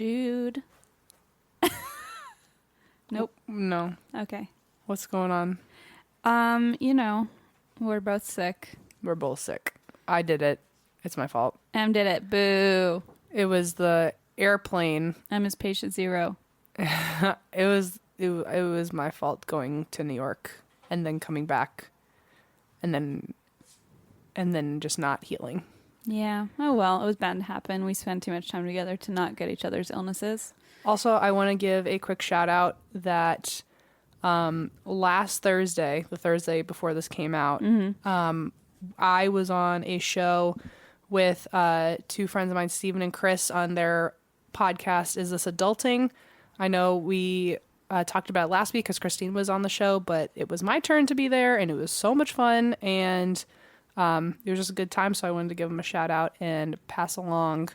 Jude. Nope. No. Okay. What's going on? We're both sick. We're both sick. I did it. It's my fault. Em did it. Boo. It was the airplane. Em is patient zero. It was my fault going to New York and then coming back and then just not healing. Yeah. Oh, well, it was bound to happen. We spent too much time together to not get each other's illnesses. Also, I want to give a quick shout out that last Thursday, the Thursday before this came out, I was on a show with two friends of mine, Steven and Chris, on their podcast, Is This Adulting? I know we talked about it last week because Christine was on the show, but it was my turn to be there, and it was so much fun, and it was just a good time, so I wanted to give them a shout out and pass along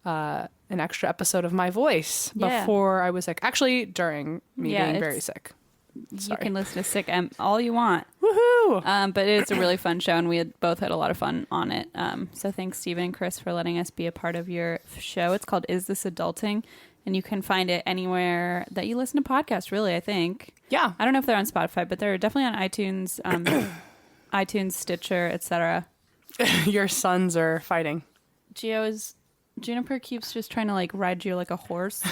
an extra episode of my voice before I was sick. Actually, during me being very sick. Sorry. You can listen to Sick Em all you want. Woohoo! But it's a really fun show, and we both had a lot of fun on it. So thanks, Steven and Chris, for letting us be a part of your show. It's called Is This Adulting? And you can find it anywhere that you listen to podcasts, really, I think. Yeah. I don't know if they're on Spotify, but they're definitely on iTunes, iTunes, Stitcher, etc. Your sons are fighting. Juniper keeps just trying to ride Gio like a horse.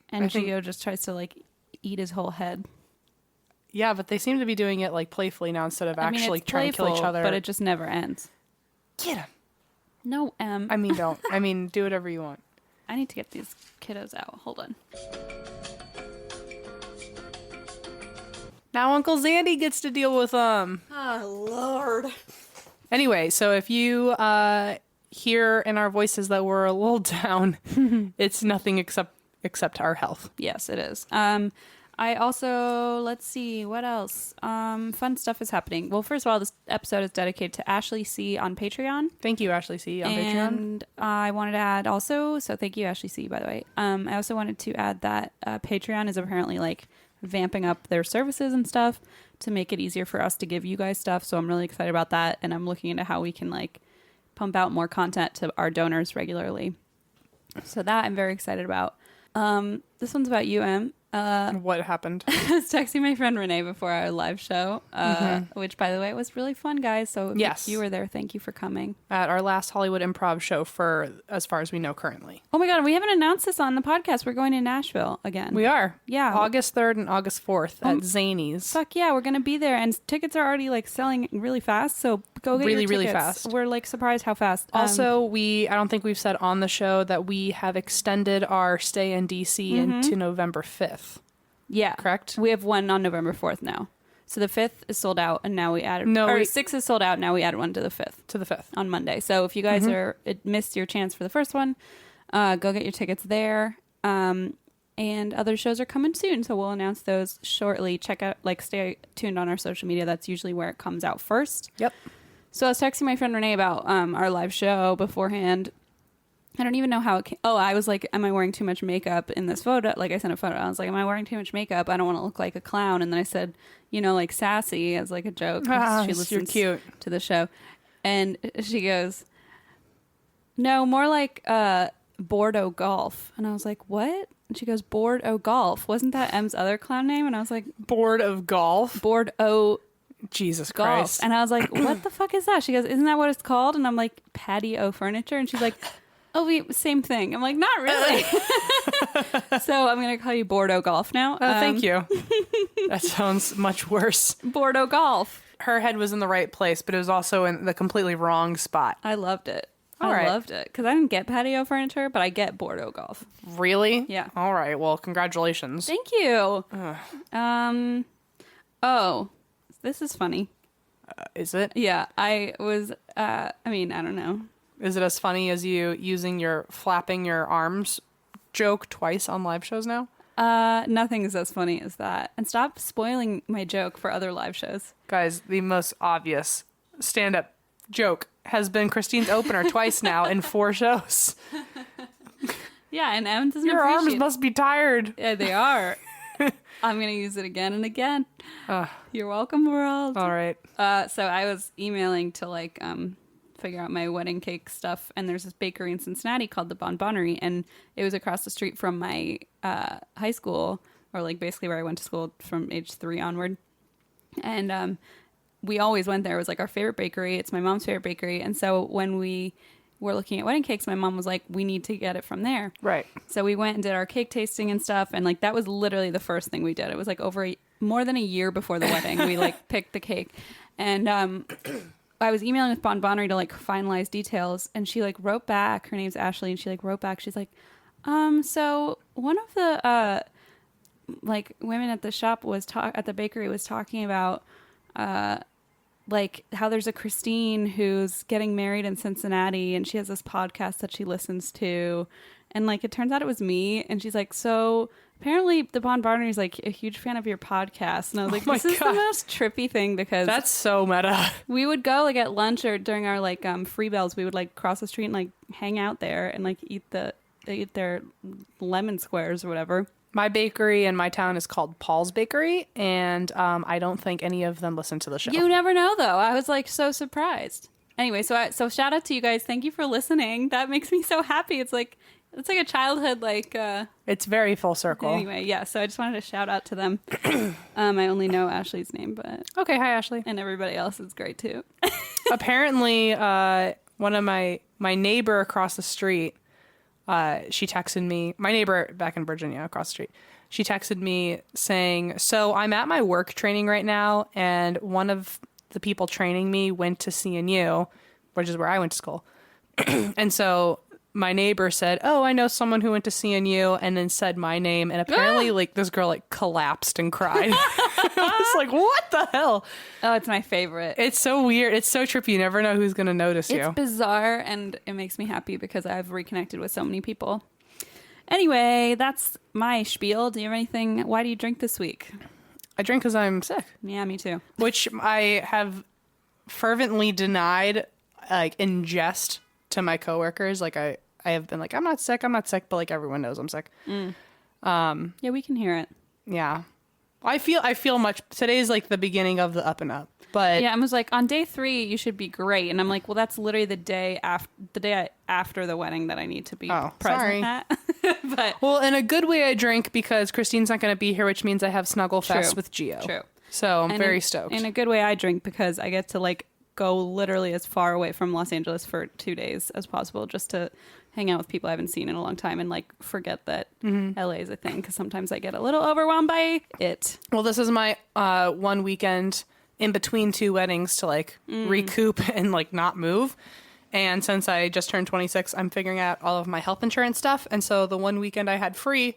And Gio just tries to eat his whole head. Yeah, but they seem to be doing it playfully now instead of actually trying to kill each other. But it just never ends. Get him. No, Em. I mean, don't. I mean, do whatever you want. I need to get these kiddos out. Hold on. Now Uncle Zandy gets to deal with them. Oh, Lord. Anyway, so if you hear in our voices that we're a little down, it's nothing except our health. Yes, it is. I also, let's see, what else? Fun stuff is happening. Well, first of all, this episode is dedicated to Ashley C. on Patreon. Thank you, Ashley C. on Patreon. And I wanted to add also, so thank you, Ashley C., by the way. I also wanted to add that Patreon is apparently vamping up their services and stuff to make it easier for us to give you guys stuff. So I'm really excited about that. And I'm looking into how we can pump out more content to our donors regularly. So that I'm very excited about. This one's about you, Em. What happened? I was texting my friend Renee before our live show, which, by the way, was really fun, guys. So if you were there, thank you for coming. At our last Hollywood Improv show for as far as we know currently. Oh, my God. We haven't announced this on the podcast. We're going to Nashville again. We are. Yeah. August 3rd and August 4th at Zanies. Fuck yeah. We're going to be there. And tickets are already selling really fast. So go get your tickets. Really fast. We're surprised how fast. Also, I don't think we've said on the show that we have extended our stay in DC into November 5th. Yeah. Correct? We have one on November 4th now. So the 5th is sold out, and now we added... 6th is sold out, now we added one to the 5th. To the 5th. On Monday. So if you guys missed your chance for the first one, go get your tickets there. And other shows are coming soon, so we'll announce those shortly. Check out, stay tuned on our social media. That's usually where it comes out first. Yep. So I was texting my friend Renee about our live show beforehand. I don't even know how it came. Oh, I was like, am I wearing too much makeup in this photo? I sent a photo. I was like, am I wearing too much makeup? I don't want to look like a clown. And then I said, sassy as a joke. She listens to the show. And she goes, no, more like Bordeaux Golf. And I was like, what? And she goes, Bordeaux Golf. Wasn't that M's other clown name? And I was like, Board of Golf? Bordeaux Jesus Golf. Christ. And I was like, what the fuck is that? She goes, isn't that what it's called? And I'm like, patio furniture. And she's like... Oh, same thing. I'm like, not really. So I'm going to call you Bordeaux Golf now. Oh, thank you. That sounds much worse. Bordeaux Golf. Her head was in the right place, but it was also in the completely wrong spot. I loved it. I loved it. Because I didn't get patio furniture, but I get Bordeaux Golf. Really? Yeah. All right. Well, congratulations. Thank you. Oh, this is funny. Is it? Yeah. I was, I don't know. Is it as funny as you using your flapping your arms joke twice on live shows now? Nothing is as funny as that. And stop spoiling my joke for other live shows. Guys, the most obvious stand-up joke has been Christine's opener twice now in 4 shows. Yeah, and Em doesn't Your arms must be tired. Yeah, they are. I'm going to use it again and again. You're welcome, world. All right. So I was emailing to figure out my wedding cake stuff. And there's this bakery in Cincinnati called the Bonbonnerie, and it was across the street from my high school, or like basically where I went to school from age 3 onward. And we always went there. It was like our favorite bakery. It's my mom's favorite bakery. And so when we were looking at wedding cakes, my mom was like, we need to get it from there. Right. So we went and did our cake tasting and stuff. And like, that was literally the first thing we did. It was like more than a year before the wedding. We like picked the cake. And I was emailing with Bonbonnerie to like finalize details. And she like wrote back, her name's Ashley. And she like wrote back, she's like, so one of the like women at the shop at the bakery was talking about like how there's a Christine who's getting married in Cincinnati, and she has this podcast that she listens to, and like it turns out it was me. And she's like, so apparently the Bonbonnerie is like a huge fan of your podcast. And I was like, this is the most trippy thing, because that's so meta. We would go like at lunch or during our like free bells, we would like cross the street and like hang out there and like eat their lemon squares or whatever. My bakery in my town is called Paul's Bakery, and I don't think any of them listen to the show. You never know, though. I was like so surprised. Anyway, so shout out to you guys. Thank you for listening. That makes me so happy. It's like a childhood like. It's very full circle. Anyway, yeah. So I just wanted to shout out to them. I only know Ashley's name, but okay. Hi, Ashley. And everybody else is great too. Apparently, one of my neighbor across the street. She texted me, my neighbor back in Virginia across the street. She texted me saying, so I'm at my work training right now, and one of the people training me went to CNU, which is where I went to school. And so my neighbor said, oh, I know someone who went to CNU, and then said my name. And apparently like this girl like collapsed and cried. I was like, what the hell? Oh, it's my favorite. It's so weird. It's so trippy. You never know who's going to notice you. It's bizarre, and it makes me happy because I've reconnected with so many people. Anyway, that's my spiel. Do you have anything? Why do you drink this week? I drink because I'm sick. Yeah, me too. Which I have fervently denied like ingest to my coworkers. Like I have been like, I'm not sick, but like everyone knows I'm sick. Yeah, we can hear it. Yeah. I feel much. Today's like the beginning of the up and up. But yeah, I was like, on day 3 you should be great, and I'm like, well, that's literally the day after the wedding that I need to be present at. But well, in a good way, I drink because Christine's not going to be here, which means I have Snuggle Fest with Gio. True. So I'm very stoked. In a good way, I drink because I get to like go literally as far away from Los Angeles for 2 days as possible, just to hang out with people I haven't seen in a long time and like forget that LA is a thing, because sometimes I get a little overwhelmed by it. Well, this is my one weekend in between 2 weddings to like recoup and like not move. And since I just turned 26, I'm figuring out all of my health insurance stuff. And so the one weekend I had free,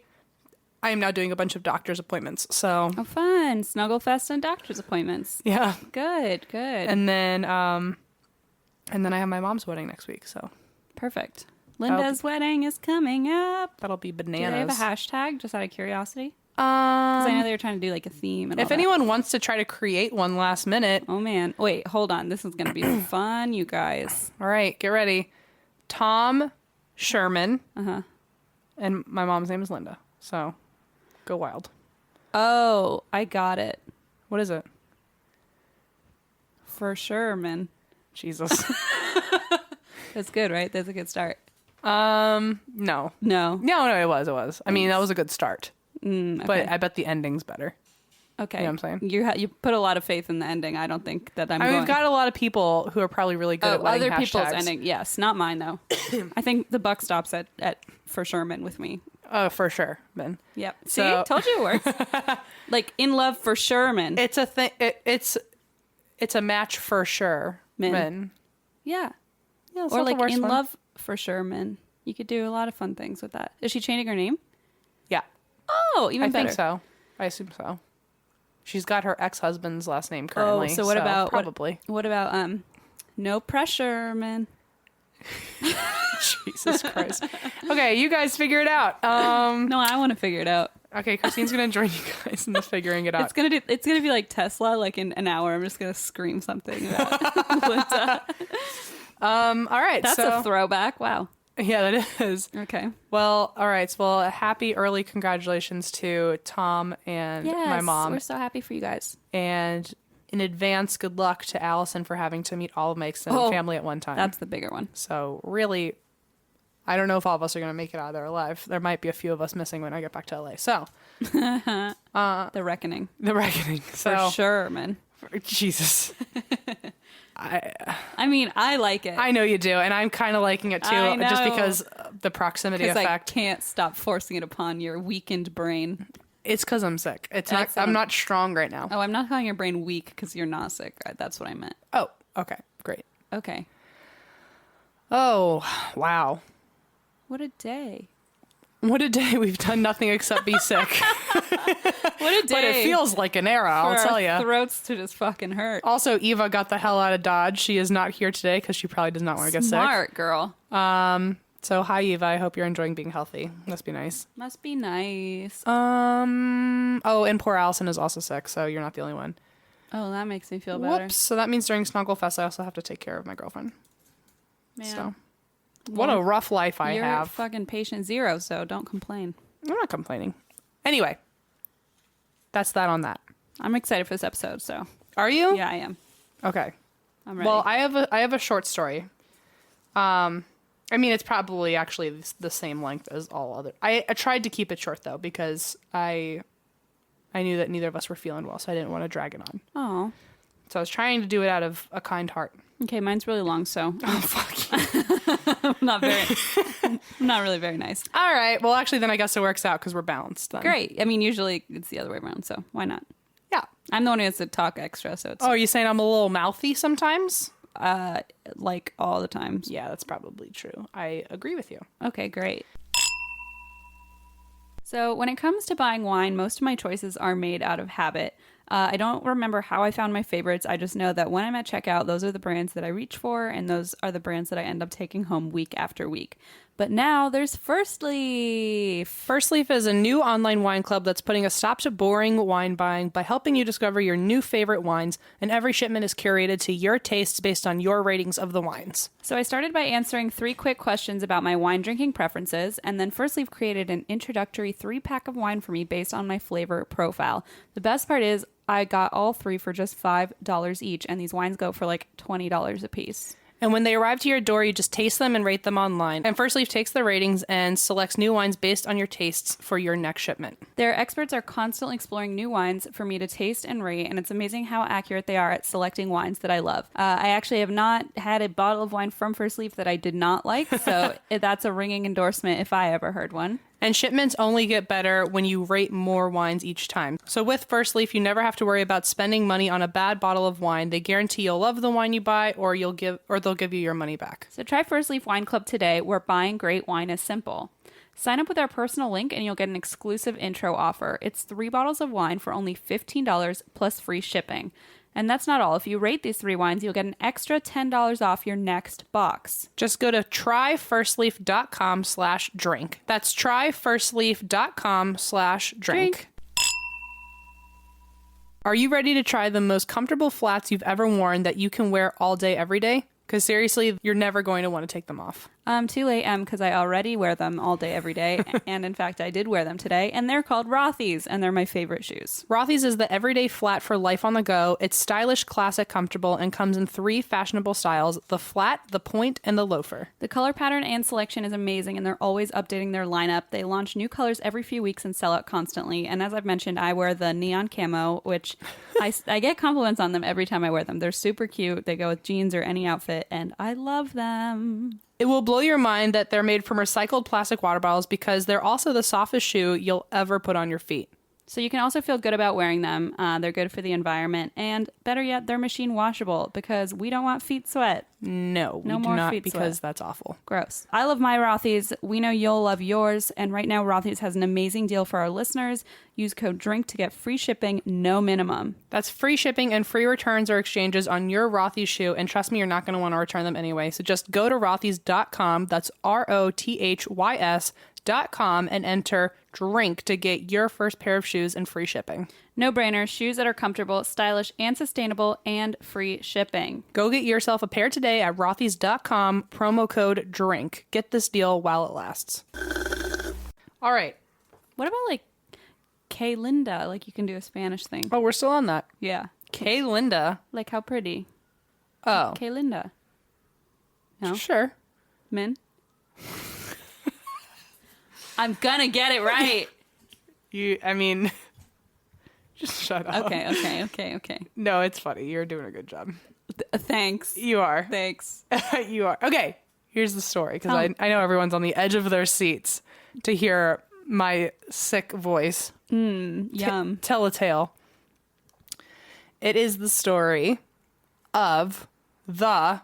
I am now doing a bunch of doctor's appointments. So fun. Snuggle Fest and doctor's appointments. Yeah. Good. And then I have my mom's wedding next week. So perfect. Linda's wedding is coming up. That'll be bananas. Do they have a hashtag, just out of curiosity? Because I know they were trying to do like a theme. And if anyone wants to try to create one last minute. Oh, man. Wait, hold on. This is going to be fun, you guys. All right, get ready. Tom Sherman. And my mom's name is Linda. So go wild. Oh, I got it. What is it? For Sherman. Jesus. That's good, right? That's a good start. No. No, it was. I mean, that was a good start. Okay. But I bet the ending's better. Okay. You know what I'm saying? You put a lot of faith in the ending. I don't think that I'm I mean, going. We've got a lot of people who are probably really good at wedding other hashtags. people's ending. Yes, not mine, though. I think the buck stops at For Sherman with me. Oh, for sure, Ben. Yep. See? Told you it works. Like, in love for Sherman. It's a thing. It's a match for sure, men. Yeah. Or like in love for Sherman. You could do a lot of fun things with that. Is she changing her name? Yeah. Oh, even better. I think so. I assume so. She's got her ex-husband's last name currently. Oh, so what about probably? What about no pressure, man? Jesus Christ. Okay, you guys figure it out. No, I want to figure it out. Okay, Christine's gonna join you guys in the figuring it out. It's gonna be like Tesla. Like in an hour, I'm just gonna scream something about Linda. All right, that's a throwback. Wow. Yeah, that is. Okay. Well, all right. Well, a happy early congratulations to Tom and my mom. We're so happy for you guys. And in advance, good luck to Allison for having to meet all of my extended family at one time. That's the bigger one. So really, I don't know if all of us are going to make it out of there alive. There might be a few of us missing when I get back to LA. So the reckoning. The reckoning. So, for sure, man. Jesus. I mean, I like it. I know you do, and I'm kind of liking it too, just because the proximity effect. I can't stop forcing it upon your weakened brain. It's because I'm sick. I'm not strong right now. Oh, I'm not calling your brain weak because you're not sick. That's what I meant. Oh, okay. Great. Okay. Oh, wow. What a day. What a day. We've done nothing except be sick. What a day. But it feels like an era, I'll tell you. Throats to just fucking hurt. Also, Eva got the hell out of Dodge. She is not here today because she probably does not want to get sick. Smart girl. So hi, Eva. I hope you're enjoying being healthy. Must be nice. Must be nice. Oh, and poor Allison is also sick, so you're not the only one. Oh, that makes me feel better. Whoops. So that means during Snugglefest, I also have to take care of my girlfriend. Man. So, what a rough life I have. You're fucking patient zero, so don't complain. I'm not complaining. Anyway, that's that on that. I'm excited for this episode, so. Are you? Yeah, I am. Okay. I'm ready. Well, I have a short story. I mean, it's probably actually the same length as all other. I tried to keep it short though because I knew that neither of us were feeling well, so I didn't want to drag it on. Oh. So I was trying to do it out of a kind heart. Okay, mine's really long, so. Oh fuck. I'm not really very nice. All right. Well, actually, then I guess it works out because we're balanced. Then. Great. I mean, usually it's the other way around, so why not? Yeah. I'm the one who has to talk extra, so it's. Oh, are you saying I'm a little mouthy sometimes? Like all the times. Yeah, that's probably true. I agree with you. Okay, great. So when it comes to buying wine, most of my choices are made out of habit. I don't remember how I found my favorites. I just know that when I'm at checkout, those are the brands that I reach for, and those are the brands that I end up taking home week after week. But now there's First Leaf. First Leaf is a new online wine club that's putting a stop to boring wine buying by helping you discover your new favorite wines, and every shipment is curated to your tastes based on your ratings of the wines. So I started by answering 3 quick questions about my wine drinking preferences, and then First Leaf created an introductory 3-pack of wine for me based on my flavor profile. The best part is I got all 3 for just $5 each, and these wines go for like $20 a piece. And when they arrive to your door, you just taste them and rate them online. And First Leaf takes the ratings and selects new wines based on your tastes for your next shipment. Their experts are constantly exploring new wines for me to taste and rate, and it's amazing how accurate they are at selecting wines that I love. I actually have not had a bottle of wine from First Leaf that I did not like, so that's a ringing endorsement if I ever heard one. And shipments only get better when you rate more wines each time. So with First Leaf, you never have to worry about spending money on a bad bottle of wine. They guarantee you'll love the wine you buy, or they'll give you your money back. So try First Leaf Wine Club today, where buying great wine is simple. Sign up with our personal link and you'll get an exclusive intro offer. It's 3 bottles of wine for only $15 plus free shipping. And that's not all. If you rate these 3 wines, you'll get an extra $10 off your next box. Just go to tryfirstleaf.com/drink. That's tryfirstleaf.com/drink. Are you ready to try the most comfortable flats you've ever worn that you can wear all day, every day? Because seriously, you're never going to want to take them off. Too late, because I already wear them all day, every day. And in fact, I did wear them today. And they're called Rothy's, and they're my favorite shoes. Rothy's is the everyday flat for life on the go. It's stylish, classic, comfortable, and comes in 3 fashionable styles: the flat, the point, and the loafer. The color pattern and selection is amazing, and they're always updating their lineup. They launch new colors every few weeks and sell out constantly. And as I've mentioned, I wear the neon camo, which I get compliments on them every time I wear them. They're super cute. They go with jeans or any outfit, and I love them. It will blow your mind that they're made from recycled plastic water bottles because they're also the softest shoe you'll ever put on your feet. So you can also feel good about wearing them. They're good for the environment. And better yet, they're machine washable because we don't want feet sweat. No, we do not, because that's awful. Gross. I love my Rothy's. We know you'll love yours. And right now, Rothy's has an amazing deal for our listeners. Use code DRINK to get free shipping, no minimum. That's free shipping and free returns or exchanges on your Rothy's shoe. And trust me, you're not going to want to return them anyway. So just go to rothys.com. That's ROTHYS.com and enter DRINK to get your first pair of shoes and free shipping. No brainer. Shoes that are comfortable, stylish, and sustainable, and free shipping. Go get yourself a pair today at rothys.com, promo code DRINK. Get this deal while it lasts. All right. What about like K Linda? Like you can do a Spanish thing. Oh, we're still on that. Yeah. K. Linda. Like how pretty. Oh. K. Linda. No? Sure. Min? I'm gonna get it right. Just shut up. Okay. No, it's funny. You're doing a good job. Thanks. You are. Thanks. You are. Okay, here's the story, because Oh. I know everyone's on the edge of their seats to hear my sick voice Yum. tell a tale. It is the story of the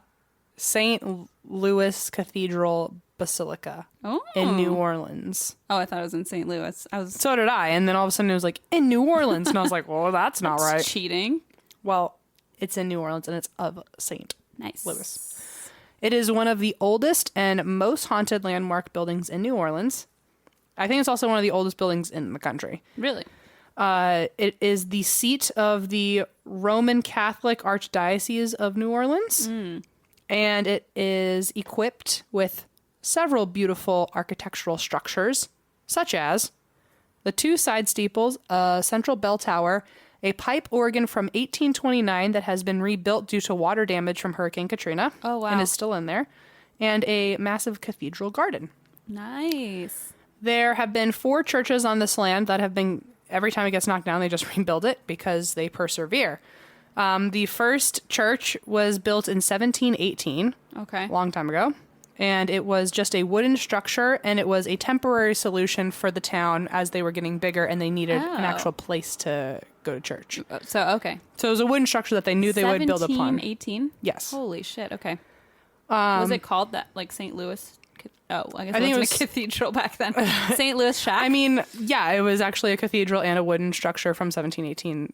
St. Louis Cathedral Basilica in New Orleans. Oh, I thought it was in St. Louis. So did I, and then all of a sudden it was like, in New Orleans, and I was like, well, that's not right. Cheating. Well, it's in New Orleans, and it's of St. Nice. Louis. It is one of the oldest and most haunted landmark buildings in New Orleans. I think it's also one of the oldest buildings in the country. Really? It is the seat of the Roman Catholic Archdiocese of New Orleans, and it is equipped with several beautiful architectural structures, such as the 2 side steeples, a central bell tower, a pipe organ from 1829 that has been rebuilt due to water damage from Hurricane Katrina. Oh, wow. And is still in there, and a massive cathedral garden. Nice. There have been 4 churches on this land that have been, every time it gets knocked down, they just rebuild it because they persevere. The first church was built in 1718, Okay. long time ago, and it was just a wooden structure, and it was a temporary solution for the town as they were getting bigger and they needed an actual place to go to church. Okay. So it was a wooden structure that they knew they would build upon. 1718? Yes. Holy shit. Okay. Was it called that, like St. Louis? Oh, I guess I think it it was a cathedral back then. St. Louis Shack? I mean, yeah, it was actually a cathedral and a wooden structure from 1718.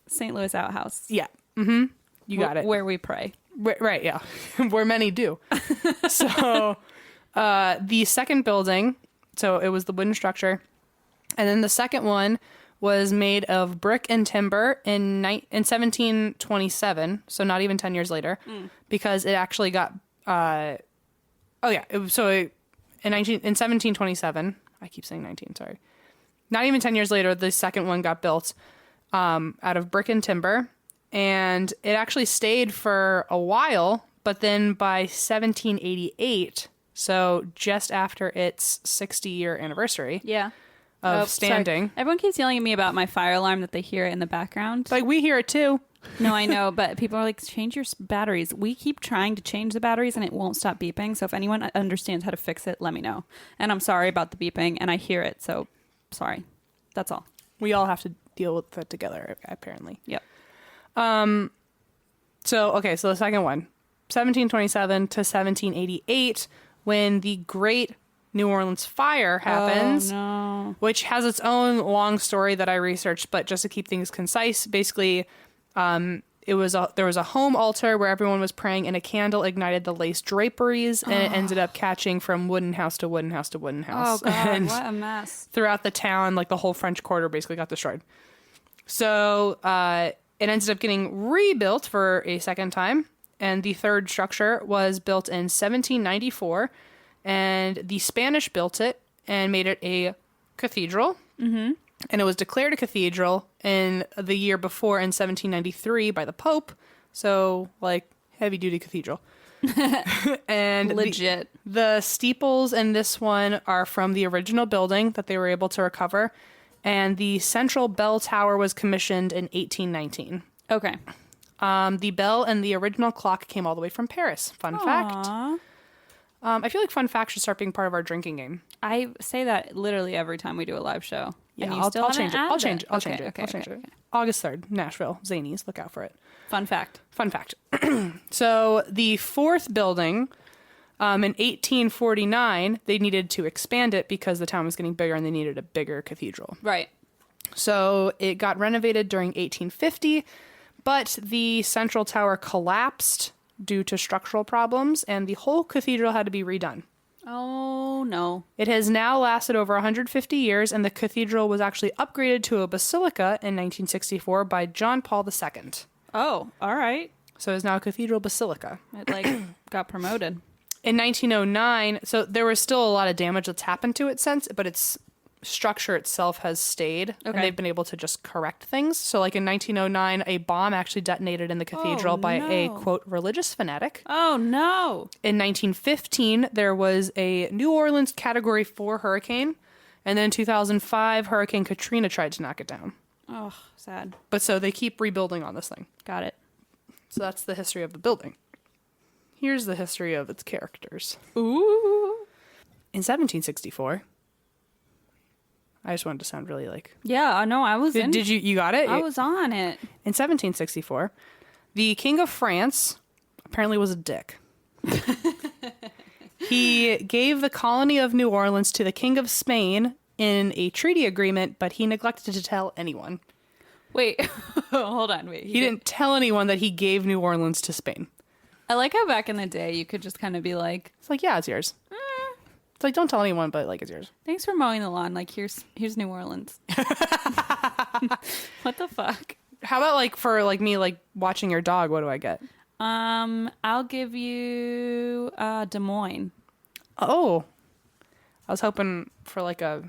St. Louis outhouse. Yeah. Mm-hmm. You got it. Where we pray. Right, yeah. Where many do. So the second building, so it was the wooden structure. And then the second one was made of brick and timber in 1727. So not even 10 years later, because it actually got, in 1727, I keep saying 19, sorry. Not even 10 years later, the second one got built out of brick and timber. And it actually stayed for a while, but then by 1788, so just after its 60-year anniversary of standing. Sorry. Everyone keeps yelling at me about my fire alarm that they hear it in the background. Like, we hear it too. No, I know, but people are like, change your batteries. We keep trying to change the batteries and it won't stop beeping. So if anyone understands how to fix it, let me know. And I'm sorry about the beeping, and I hear it, so sorry. That's all. We all have to deal with it together, apparently. Yep. So the second one, 1727 to 1788, when the Great New Orleans Fire happens, which has its own long story that I researched, but just to keep things concise, basically, there was a home altar where everyone was praying, and a candle ignited the lace draperies, and it ended up catching from wooden house to wooden house to wooden house. Oh God, and what a mess! Throughout the town, like the whole French Quarter basically got destroyed. So it ended up getting rebuilt for a second time, and the third structure was built in 1794, and the Spanish built it and made it a cathedral. Mm-hmm. And it was declared a cathedral in the year before, in 1793, by the Pope. So, like, heavy-duty cathedral. And legit. The steeples in this one are from the original building that they were able to recover. And the central bell tower was commissioned in 1819. Okay. The bell and the original clock came all the way from Paris. Fun fact. I feel like fun facts should start being part of our drinking game. I say that literally every time we do a live show. Yeah, and you I'll still change it. haven't I'll added change it. I'll change it. August 3rd, Nashville, Zanies. Look out for it. Fun fact. So the fourth building, in 1849, they needed to expand it because the town was getting bigger and they needed a bigger cathedral. Right. So it got renovated during 1850, but the central tower collapsed due to structural problems, and the whole cathedral had to be redone. Oh, no. It has now lasted over 150 years, and the cathedral was actually upgraded to a basilica in 1964 by John Paul II. Oh, all right. So it's now a cathedral basilica. It, got promoted. In 1909, so there was still a lot of damage that's happened to it since, but it's structure itself has stayed, and Okay. they've been able to just correct things. So like in 1909, a bomb actually detonated in the cathedral by a, no. quote, religious fanatic. Oh, no. In 1915, there was a New Orleans Category 4 hurricane, and then in 2005, Hurricane Katrina tried to knock it down. Oh, sad. But so they keep rebuilding on this thing. Got it. So that's the history of the building. Here's the history of its characters. Ooh. In 1764, I just wanted to sound really like... Yeah, no, I was in. Did you got it? I was on it. In 1764, the King of France apparently was a dick. He gave the colony of New Orleans to the King of Spain in a treaty agreement, but he neglected to tell anyone. Wait, hold on. Wait. He didn't tell anyone that he gave New Orleans to Spain. I like how back in the day you could just kind of be like, It's like, yeah, it's yours. It's like, don't tell anyone, but like, it's yours. thanks for mowing the lawn. Like, here's New Orleans. What the fuck? How about like for like me, like watching your dog, what do I get? I'll give you Des Moines. Oh, I was hoping for like a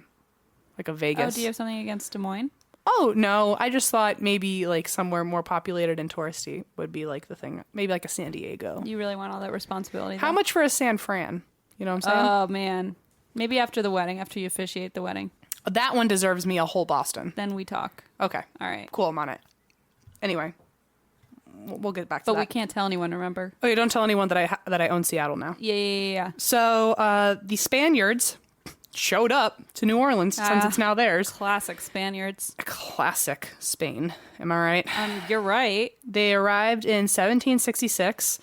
Oh, Vegas. do you have something against Des Moines? Oh, no. I just thought maybe like somewhere more populated and touristy would be like the thing. Maybe like a San Diego. You really want all that responsibility? How though? much for a San Fran? You know what I'm saying? Oh man, maybe after the wedding, after you officiate the wedding, That one deserves me a whole Boston. then we talk. Okay. All right. Cool. I'm on it. Anyway, we'll get back to But that. we can't tell anyone. Remember? Oh, you don't tell anyone that I own Seattle now. Yeah. So the Spaniards showed up to New Orleans since it's now theirs. Classic Spaniards. Classic Spain. Am I right? You're right. They arrived in 1766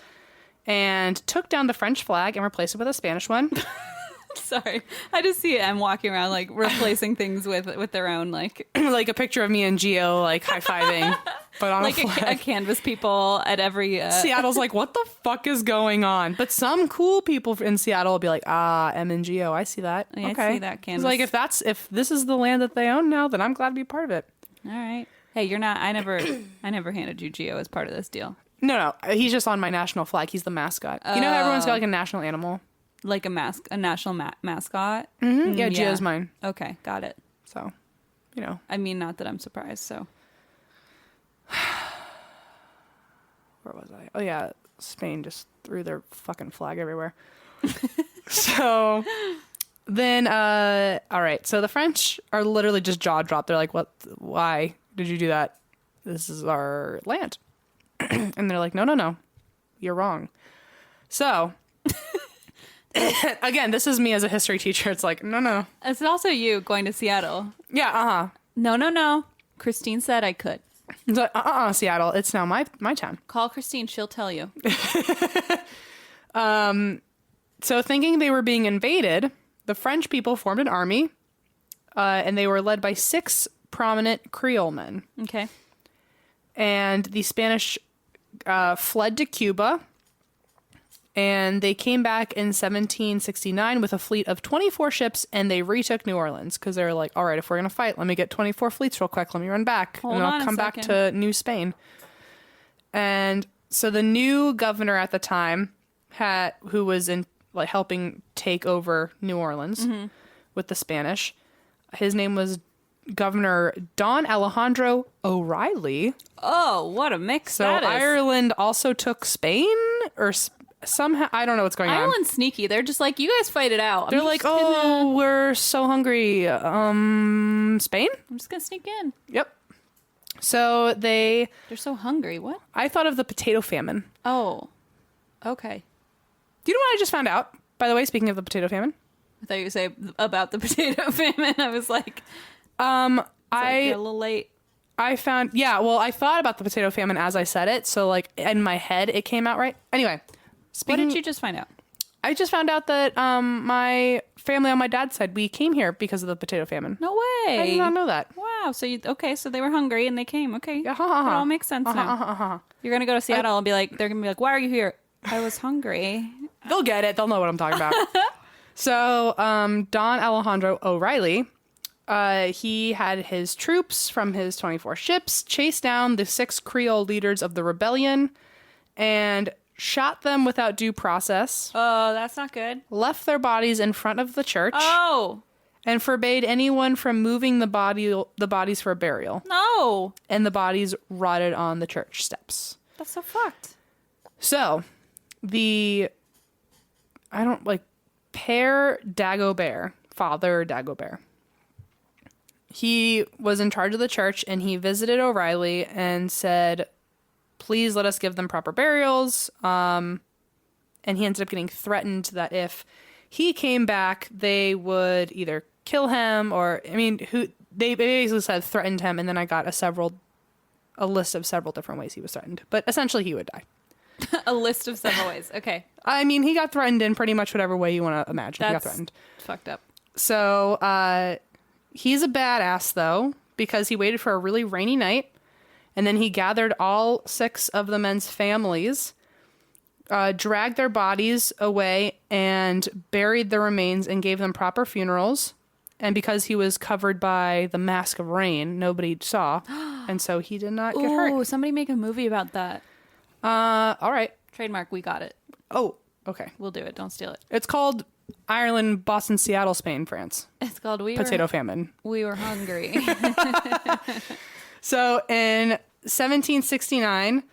and took down the French flag and replaced it with a Spanish one. Sorry, I just see I'm walking around like replacing things with their own like Like a picture of me and Gio like high-fiving, but on like a flag. a canvas people at every. Seattle's like, what the fuck is going on? But some cool people in Seattle will be like, M and Gio, I see that. I Okay. see that It's canvas. like if this is the land that they own now, then I'm glad to be part of it. All right. Hey, you're not. I never handed you Geo as part of this deal. No, he's just on my national flag. He's the mascot. You know how everyone's got like a national animal? Like a national mascot. Mm-hmm. Yeah, Gio's mine. Okay, got it. So, you know. I mean, not that I'm surprised. So, Where was I? Oh, yeah. Spain just threw their fucking flag everywhere. So then, all right. So the French are literally just jaw dropped. They're like, what? Why did you do that? This is our land. And they're like, no. You're wrong. So, again, this is me as a history teacher. It's like, no. it's also you going to Seattle. Yeah, No. Christine said I could. It's like, Seattle. It's now my town. Call Christine. She'll tell you. So thinking they were being invaded, the French people formed an army, and they were led by 6 prominent Creole men. Okay. And the Spanish fled to Cuba, and they came back in 1769 with a fleet of 24 ships, and they retook New Orleans because they were like, all right, if we're going to fight, let me get 24 fleets real quick. Let me run back, Hold and on I'll a come back second. to New Spain. And so the new governor at the time, who was in like helping take over New Orleans with the Spanish, his name was Governor Don Alejandro O'Reilly. Oh, what a mix So that is. Ireland also took Spain, or somehow I don't know what's going on. Ireland's sneaky. They're just like, you guys fight it out. They're like, oh, we're so hungry. Spain? I'm just gonna sneak in. Yep. So They're so hungry. What? I thought of the potato famine. Oh, okay. Do you know what I just found out? By the way, speaking of the potato famine, I thought you would say about the potato famine. I was like, I you're a little late. I found, I thought about the potato famine as I said it. So like in my head, it came out right. Anyway, What did you just find out? I just found out that my family on my dad's side, we came here because of the potato famine. No way. I did not know that. Wow. So so they were hungry and they came. Okay. Yeah, It all makes sense now. You're gonna go to Seattle and be like, they're gonna be like, why are you here? I was hungry. They'll get it. They'll know what I'm talking about. So, Don Alejandro O'Reilly, he had his troops from his 24 ships chase down the 6 Creole leaders of the rebellion and shot them without due process, Oh, that's not good. left their bodies in front of the church, Oh, and forbade anyone from moving the bodies for burial. No. And the bodies rotted on the church steps. That's so fucked. So, Père Dagobert, Father Dagobert, he was in charge of the church, and he visited O'Reilly and said, please let us give them proper burials. And he ended up getting threatened that if he came back, they would either kill him or, they basically said threatened him, and then I got a list of several different ways he was threatened. But essentially, he would die. A list of several ways. Okay. He got threatened in pretty much whatever way you want to imagine. He got threatened. Fucked up. So, he's a badass, though, because he waited for a really rainy night, and then he gathered all 6 of the men's families, dragged their bodies away, and buried the remains and gave them proper funerals. And because he was covered by the mask of rain, nobody saw, and so he did not get hurt. Oh, somebody make a movie about that. All right. Trademark, we got it. Oh, okay. We'll do it. Don't steal it. It's called Ireland, Boston, Seattle, Spain, France. It's called Potato Famine. We Were Hungry. So in 1769,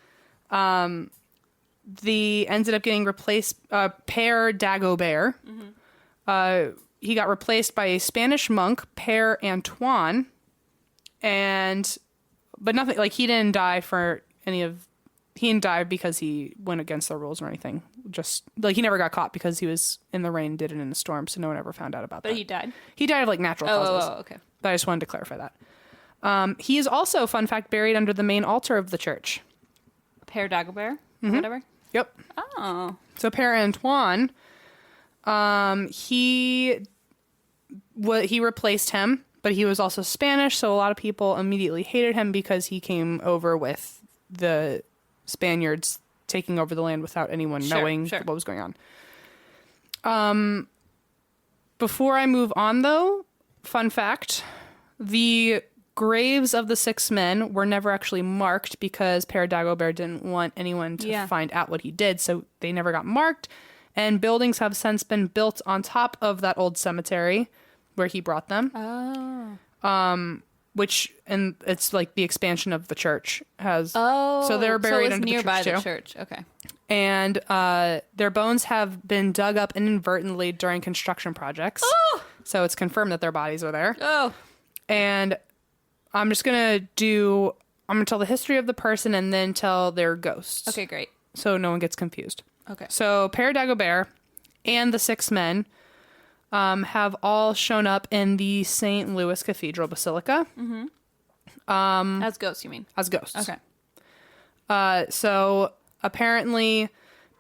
ended up getting replaced, Père Dagobert. Mm-hmm. He got replaced by a Spanish monk, Père Antoine, but nothing, like, he didn't die because he went against the rules or anything. Just, like, he never got caught because he was in the rain, did it in a storm, so no one ever found out about that. But he died? He died of, like, natural causes. Oh, okay. But I just wanted to clarify that. He is also, fun fact, buried under the main altar of the church. Père Dagobert? Mm-hmm. Whatever? Yep. Oh. So Père Antoine, he replaced him, but he was also Spanish, so a lot of people immediately hated him because he came over with the Spaniards taking over the land without anyone knowing what was going on. Before I move on, though, fun fact, the graves of the 6 men were never actually marked because Père Dagobert didn't want anyone to find out what he did, so they never got marked, and buildings have since been built on top of that old cemetery where he brought them. Oh. And it's like the expansion of the church has. Oh. So they're buried under nearby the church, too. Okay. And their bones have been dug up inadvertently during construction projects. Oh. So it's confirmed that their bodies are there. Oh. And I'm going to tell the history of the person and then tell their ghosts. Okay, great. So no one gets confused. Okay. So Père Dagobert and the 6 men have all shown up in the St. Louis Cathedral Basilica. Mm-hmm. As ghosts, you mean? As ghosts. Okay. So apparently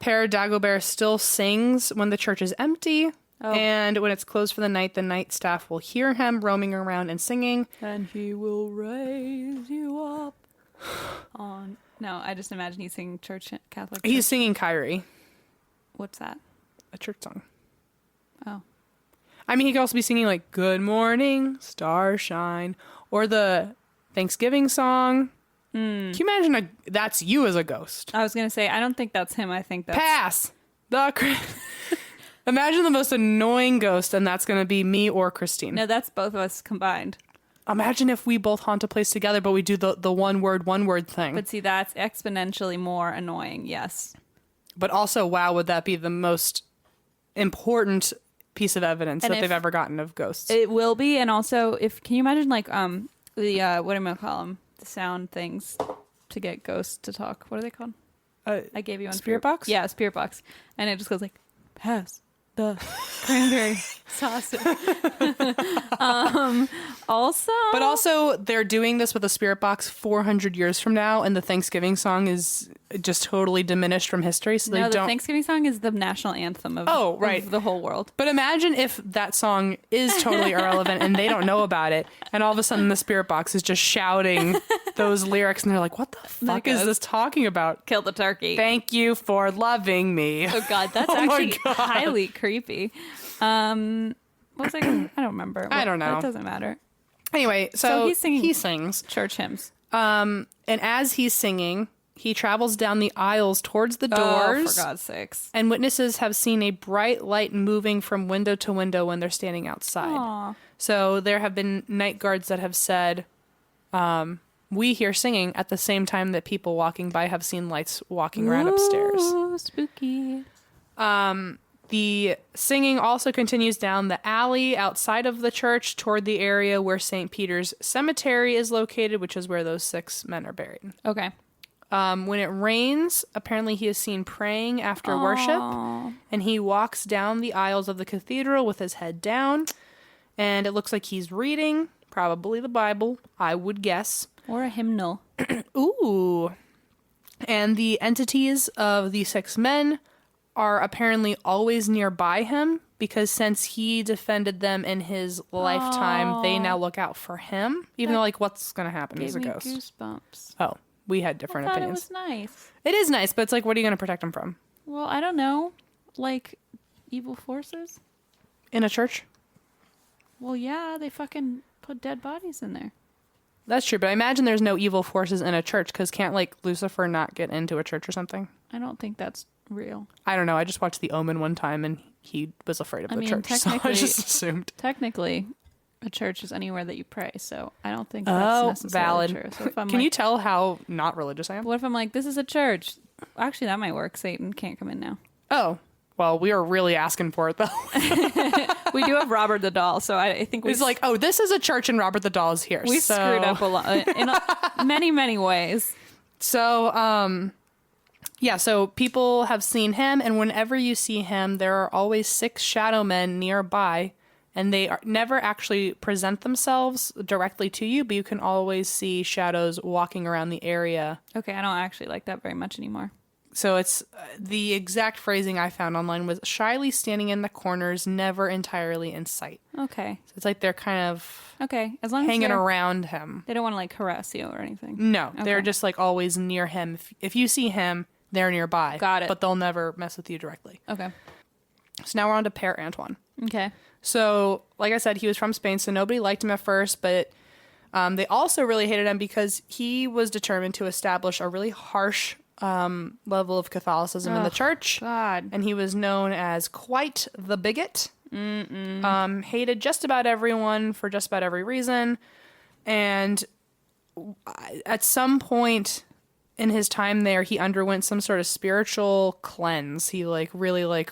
Père Dagobert still sings when the church is empty. Oh. And when it's closed for the night staff will hear him roaming around and singing. And he will raise you up on... No, I just imagine he's singing Catholic church. He's singing Kyrie. What's that? A church song. Oh. He could also be singing, like, Good Morning, Starshine, or the Thanksgiving song. Can you imagine that's you as a ghost? I was going to say, I don't think that's him. I think that's... Pass! Imagine the most annoying ghost, and that's going to be me or Christine. No, that's both of us combined. Imagine if we both haunt a place together, but we do the one word thing. But see, that's exponentially more annoying, yes. But also, wow, would that be the most important piece of evidence that they've ever gotten of ghosts? It will be, and also, can you imagine, like, the, what am I call them? The sound things to get ghosts to talk. What are they called? I gave you one. Spirit box? Yeah, spirit box. And it just goes like, pass the cranberry sausage. But also they're doing this with a spirit box 400 years from now, and the Thanksgiving song is just totally diminished from history. So the Thanksgiving song is the national anthem of, of the whole world. But imagine if that song is totally irrelevant and they don't know about it, and all of a sudden the spirit box is just shouting those lyrics, and they're like, "What the fuck is this talking about?" Kill the turkey. Thank you for loving me. Oh God, that's actually highly creepy. What's I don't remember. I don't know. That doesn't matter. Anyway, so he's singing. He sings church hymns. And as he's singing, he travels down the aisles towards the doors. Oh, for God's sakes. And witnesses have seen a bright light moving from window to window when they're standing outside. Aww. So there have been night guards that have said, we hear singing at the same time that people walking by have seen lights walking around upstairs. Ooh, spooky. The singing also continues down the alley outside of the church toward the area where St. Peter's Cemetery is located, which is where those 6 men are buried. Okay. When it rains, apparently he is seen praying after worship, and he walks down the aisles of the cathedral with his head down, and it looks like he's reading, probably the Bible, I would guess. Or a hymnal. Ooh. And the entities of the 6 men are apparently always nearby him, because since he defended them in his lifetime, they now look out for him, even though, like, what's going to happen? He's a ghost. Goosebumps. Oh, we had different opinions. It was nice. It is nice, but it's like, what are you going to protect him from? Well, I don't know. Like, evil forces? In a church? Well, yeah, they fucking put dead bodies in there. That's true, but I imagine there's no evil forces in a church, because can't, like, Lucifer not get into a church or something? I don't think that's real. I don't know. I just watched The Omen one time, and he was afraid of the church, so I just assumed. Technically, a church is anywhere that you pray, so I don't think that's necessarily true. So if I'm Can you tell how not religious I am? What if I'm like, this is a church? Actually, that might work. Satan can't come in now. Oh, well, we are really asking for it, though. We do have Robert the Doll, so I think He's like, oh, this is a church, and Robert the Doll is here. We screwed up a lot in many, many ways. So, yeah, so people have seen him, and whenever you see him, there are always 6 shadow men nearby, and they never actually present themselves directly to you, but you can always see shadows walking around the area. Okay, I don't actually like that very much anymore. So it's the exact phrasing I found online was shyly standing in the corners, never entirely in sight. Okay. So it's like they're kind of as long as hanging around him. They don't want to like harass you or anything. No, they're just like always near him. If you see him, they're nearby. Got it. But they'll never mess with you directly. Okay. So now we're on to Père Antoine. Okay. So, like I said, he was from Spain, so nobody liked him at first, but they also really hated him because he was determined to establish a really harsh level of Catholicism in the church. God. And he was known as quite the bigot. Hated just about everyone for just about every reason. And at some point in his time there, he underwent some sort of spiritual cleanse. He really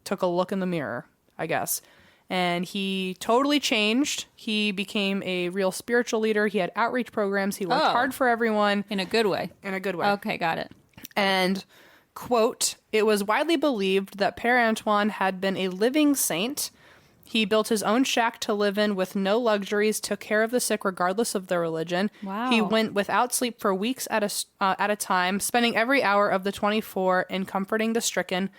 took a look in the mirror, I guess. And he totally changed. He became a real spiritual leader. He had outreach programs. He worked hard for everyone. In a good way. In a good way. Okay, got it. And, quote, it was widely believed that Père Antoine had been a living saint. He built his own shack to live in with no luxuries, took care of the sick regardless of their religion. Wow. He went without sleep for weeks at a time, spending every hour of the 24 in comforting the stricken,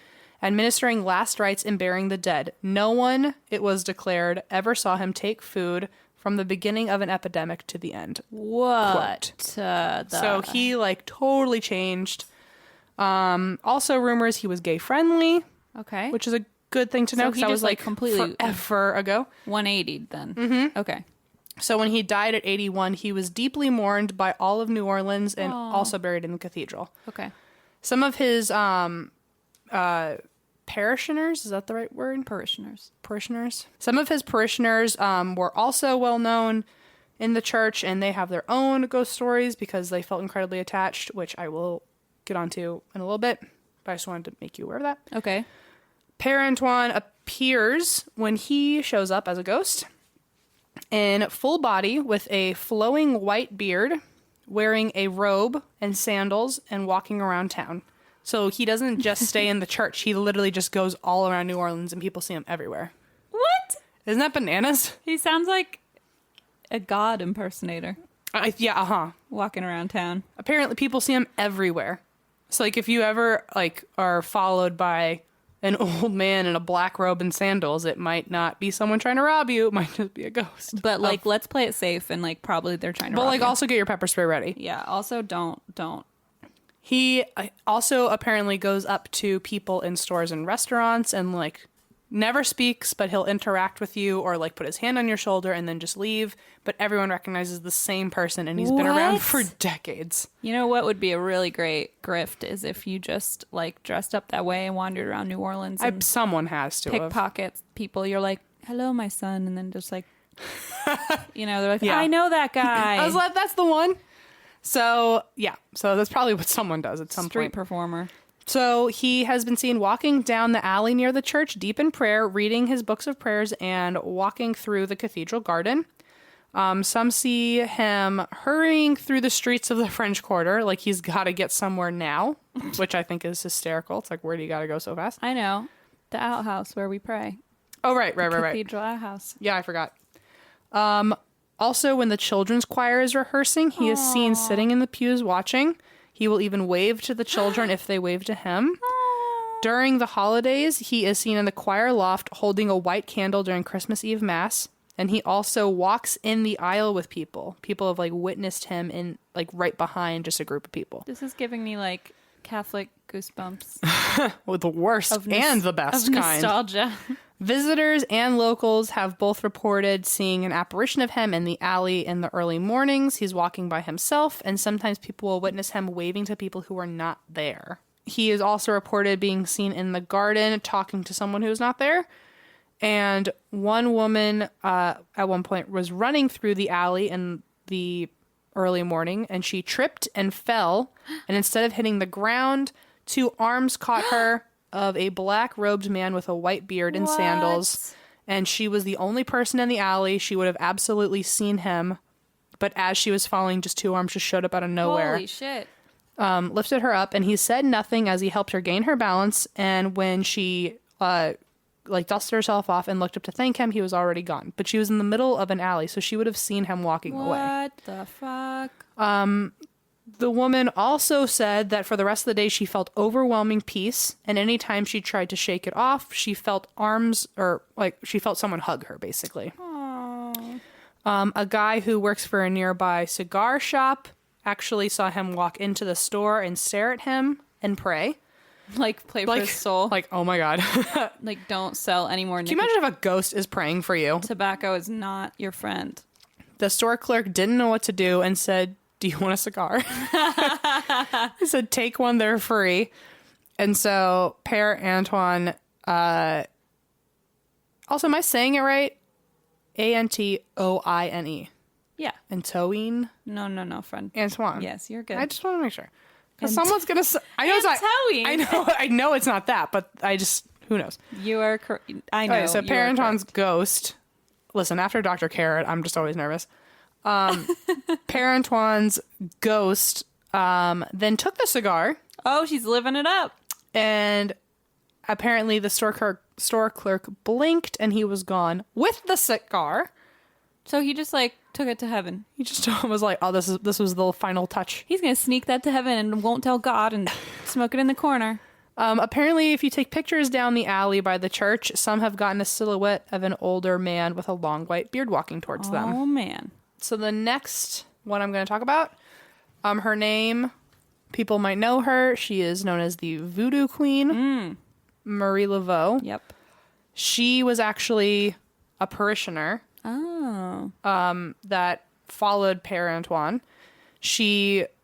administering last rites and burying the dead. No one, it was declared, ever saw him take food from the beginning of an epidemic to the end. What? So he totally changed. Also rumors he was gay friendly. Okay. Which is a good thing to know because that was completely forever ago. 180 then. Mm-hmm. Okay. So when he died at 81, he was deeply mourned by all of New Orleans and also buried in the cathedral. Okay. Some of his parishioners, is that the right word? Parishioners. Some of his parishioners were also well known in the church, and they have their own ghost stories because they felt incredibly attached, which I will get onto in a little bit, but I just wanted to make you aware of that. Okay. Père Antoine appears when he shows up as a ghost in full body with a flowing white beard, wearing a robe and sandals, and walking around town. So he doesn't just stay in the church. He literally just goes all around New Orleans, and people see him everywhere. What? Isn't that bananas? He sounds like a god impersonator. Yeah, Walking around town. Apparently, people see him everywhere. So, if you ever, are followed by an old man in a black robe and sandals, it might not be someone trying to rob you. It might just be a ghost. But, let's play it safe, and, probably they're trying to rob you. But, also get your pepper spray ready. Yeah, also don't. He also apparently goes up to people in stores and restaurants and, never speaks, but he'll interact with you or like put his hand on your shoulder and then just leave. But everyone recognizes the same person, and he's been around for decades. You know what would be a really great grift is if you just like dressed up that way and wandered around New Orleans and Someone has to pickpocket people. You're like, hello, my son. And then just like, they're like, Yeah. I know that guy. I was like, that's the one. So, yeah. So that's probably what someone does at some Street point. performer. So he has been seen walking down the alley near the church, deep in prayer, reading his books of prayers, and walking through the cathedral garden. Some see him hurrying through the streets of the French Quarter, like he's got to get somewhere now, which I think is hysterical. It's like, where do you got to go so fast? I know. The outhouse where we pray. Oh, right. Cathedral outhouse. Yeah, I forgot. Also, when the children's choir is rehearsing, he is seen sitting in the pews watching. He will even wave to the children if they wave to him. During the holidays, he is seen in the choir loft holding a white candle during Christmas Eve Mass. And he also walks in the aisle with people. People have like witnessed him in like right behind just a group of people. This is giving me like Catholic goosebumps. Well, the worst and the best of kind. Nostalgia. Visitors and locals have both reported seeing an apparition of him in the alley in the early mornings. He's walking by himself, and sometimes people will witness him waving to people who are not there. He is also reported being seen in the garden talking to someone who's not there. And one woman at one point was running through the alley in the early morning, and she tripped and fell. And instead of hitting the ground, two arms caught her of a black-robed man with a white beard and sandals. And she was the only person in the alley. She would have absolutely seen him. But as she was falling, just two arms just showed up out of nowhere. Holy shit. Lifted her up, and he said nothing as he helped her gain her balance. And when she dusted herself off and looked up to thank him, he was already gone. But she was in the middle of an alley, so she would have seen him walking away. What the fuck? The woman also said that for the rest of the day, she felt overwhelming peace. And anytime she tried to shake it off, she felt she felt someone hug her, basically. A guy who works for a nearby cigar shop actually saw him walk into the store and stare at him and pray. Like, play for his soul. Like, oh my God. Like, don't sell any more Can you imagine if a ghost is praying for you? Tobacco is not your friend. The store clerk didn't know what to do and said, do you want a cigar? He said, take one, they're free. And so Père Antoine, also, am I saying it right? Antoine. Yeah. Antoine? No, friend. Antoine. Yes, you're good. I just want to make sure. Because someone's going to... I know it's not... Antoine. I know it's not that, but I just... Who knows? You are... I know. Okay, so Père Antoine's ghost... Listen, after Dr. Carrot, I'm just always nervous. Père Antoine's ghost then took the cigar. Oh, she's living it up. And apparently the store clerk blinked and he was gone with the cigar. So he just like took it to heaven. He just was like, oh, this was the final touch. He's going to sneak that to heaven and won't tell God and smoke it in the corner. Apparently, if you take pictures down the alley by the church, some have gotten a silhouette of an older man with a long white beard walking towards them. Oh, man. So the next one I'm going to talk about, her name, people might know her. She is known as the Voodoo Queen, Marie Laveau. Yep. She was actually a parishioner that followed Père Antoine.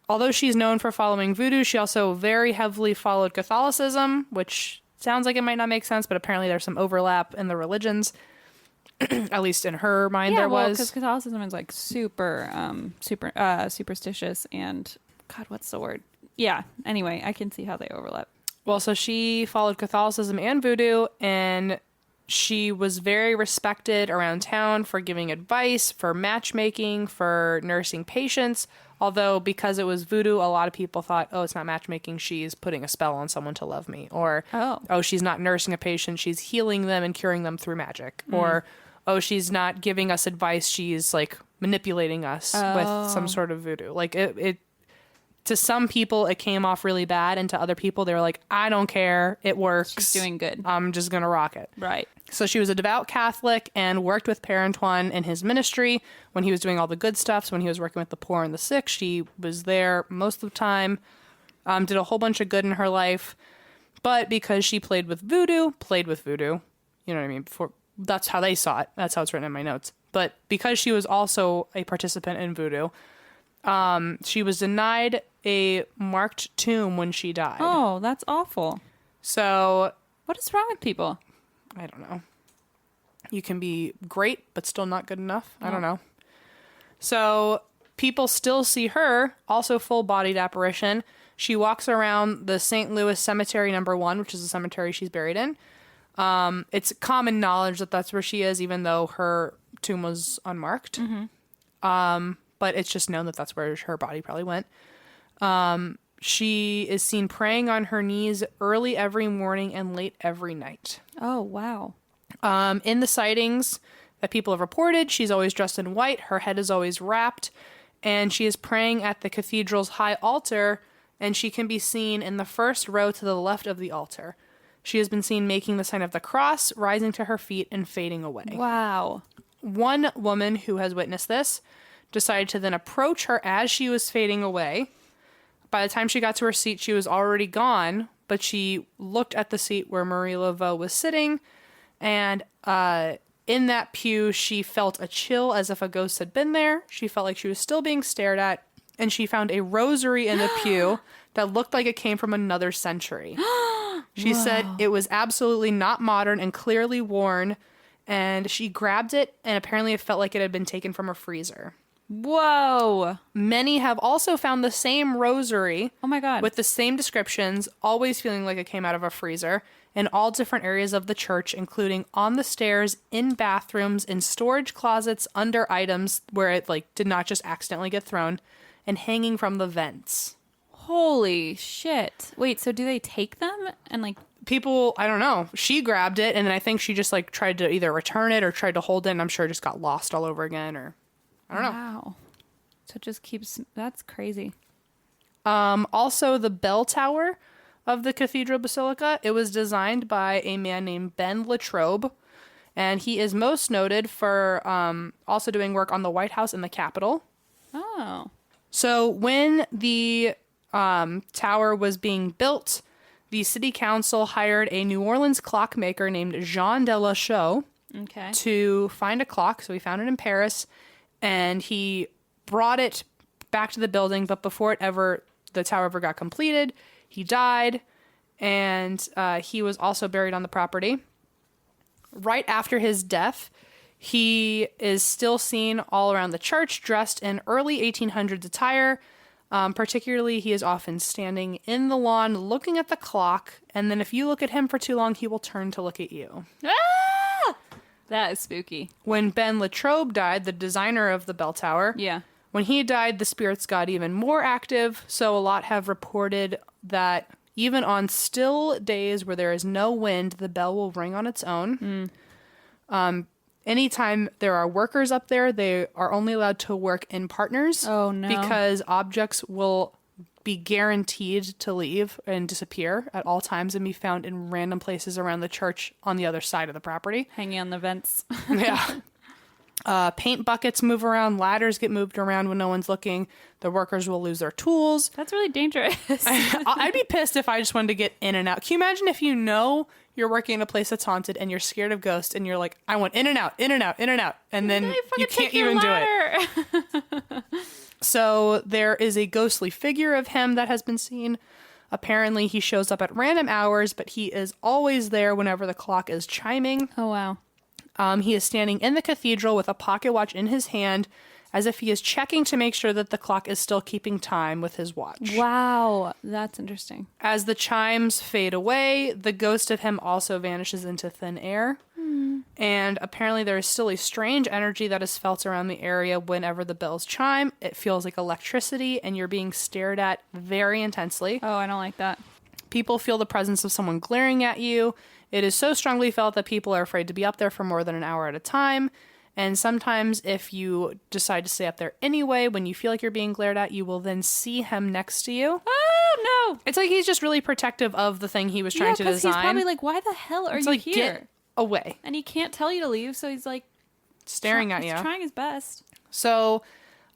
Although she's known for following voodoo, she also very heavily followed Catholicism, which sounds like it might not make sense, but apparently there's some overlap in the religions. At least in her mind, there was. Because Catholicism is like super superstitious and God, what's the word? Yeah. Anyway, I can see how they overlap. Well, so she followed Catholicism and voodoo, and she was very respected around town for giving advice, for matchmaking, for nursing patients. Although, because it was voodoo, a lot of people thought, oh, it's not matchmaking, she's putting a spell on someone to love me. Or, oh, she's not nursing a patient, she's healing them and curing them through magic. Or, oh, she's not giving us advice, she's, like, manipulating us with some sort of voodoo. Like, it to some people, it came off really bad, and to other people, they were like, I don't care, it works. She's doing good. I'm just gonna rock it. Right. So she was a devout Catholic and worked with Père Antoine in his ministry when he was doing all the good stuff. So when he was working with the poor and the sick, she was there most of the time, did a whole bunch of good in her life. But because she played with voodoo, You know what I mean? That's how they saw it. That's how it's written in my notes. But because she was also a participant in Voodoo, she was denied a marked tomb when she died. Oh, that's awful. So... What is wrong with people? I don't know. You can be great, but still not good enough. I don't know. So people still see her, also full-bodied apparition. She walks around the St. Louis Cemetery No. 1, which is the cemetery she's buried in. It's common knowledge that that's where she is, even though her tomb was unmarked. But it's just known that that's where her body probably went. She is seen praying on her knees early every morning and late every night. Oh, wow. In the sightings that people have reported, she's always dressed in white. Her head is always wrapped. And she is praying at the cathedral's high altar, and she can be seen in the first row to the left of the altar. She has been seen making the sign of the cross, rising to her feet, and fading away. Wow. One woman who has witnessed this decided to then approach her as she was fading away. By the time she got to her seat, she was already gone, but she looked at the seat where Marie Laveau was sitting, and in that pew, she felt a chill as if a ghost had been there. She felt like she was still being stared at, and she found a rosary in the pew that looked like it came from another century. She said it was absolutely not modern and clearly worn, and she grabbed it, and apparently it felt like it had been taken from a freezer. Whoa. Many have also found the same rosary. Oh my God. With the same descriptions, always feeling like it came out of a freezer, in all different areas of the church, including on the stairs, in bathrooms, in storage closets, under items where it did not just accidentally get thrown, and hanging from the vents. Holy shit. Wait, so do they take them and people, I don't know. She grabbed it, and then I think she just tried to either return it or tried to hold it, and I'm sure it just got lost all over again, or I don't know. Wow. So it just keeps, that's crazy. Also, the bell tower of the Cathedral Basilica, it was designed by a man named Ben Latrobe, and he is most noted for also doing work on the White House and the Capitol. Oh. So when the tower was being built, the city council hired a New Orleans clockmaker named Jean de la Chaux to find a clock. So he found it in Paris, and he brought it back to the building. But before the tower ever got completed, he died, and he was also buried on the property. Right after his death, he is still seen all around the church, dressed in early 1800s attire. Particularly, he is often standing in the lawn looking at the clock, and then if you look at him for too long, he will turn to look at you. Ah! That is spooky. When Ben Latrobe died, the designer of the bell tower, when he died, the spirits got even more active, so a lot have reported that even on still days where there is no wind, the bell will ring on its own. Anytime there are workers up there, they are only allowed to work in partners. Oh, no. Because objects will be guaranteed to leave and disappear at all times and be found in random places around the church on the other side of the property. Hanging on the vents. Yeah. Paint buckets move around. Ladders get moved around when no one's looking. The workers will lose their tools. That's really dangerous. I'd be pissed if I just wanted to get in and out. Can you imagine if you know you're working in a place that's haunted and you're scared of ghosts and you're like, I want in and out, in and out, in and out. And then you can't even do it. So there is a ghostly figure of him that has been seen. Apparently he shows up at random hours, but he is always there whenever the clock is chiming. Oh, wow. He is standing in the cathedral with a pocket watch in his hand, as if he is checking to make sure that the clock is still keeping time with his watch. Wow, that's interesting. As the chimes fade away, the ghost of him also vanishes into thin air. And apparently there is still a strange energy that is felt around the area whenever the bells chime. It feels like electricity, and you're being stared at very intensely. Oh, I don't like that. People feel the presence of someone glaring at you. It is so strongly felt that people are afraid to be up there for more than an hour at a time. And sometimes if you decide to stay up there anyway, when you feel like you're being glared at, you will then see him next to you. Oh, no. It's like he's just really protective of the thing he was trying to design. He's probably like, why the hell are you here? Get away. And he can't tell you to leave, so he's like... staring at you. He's trying his best. So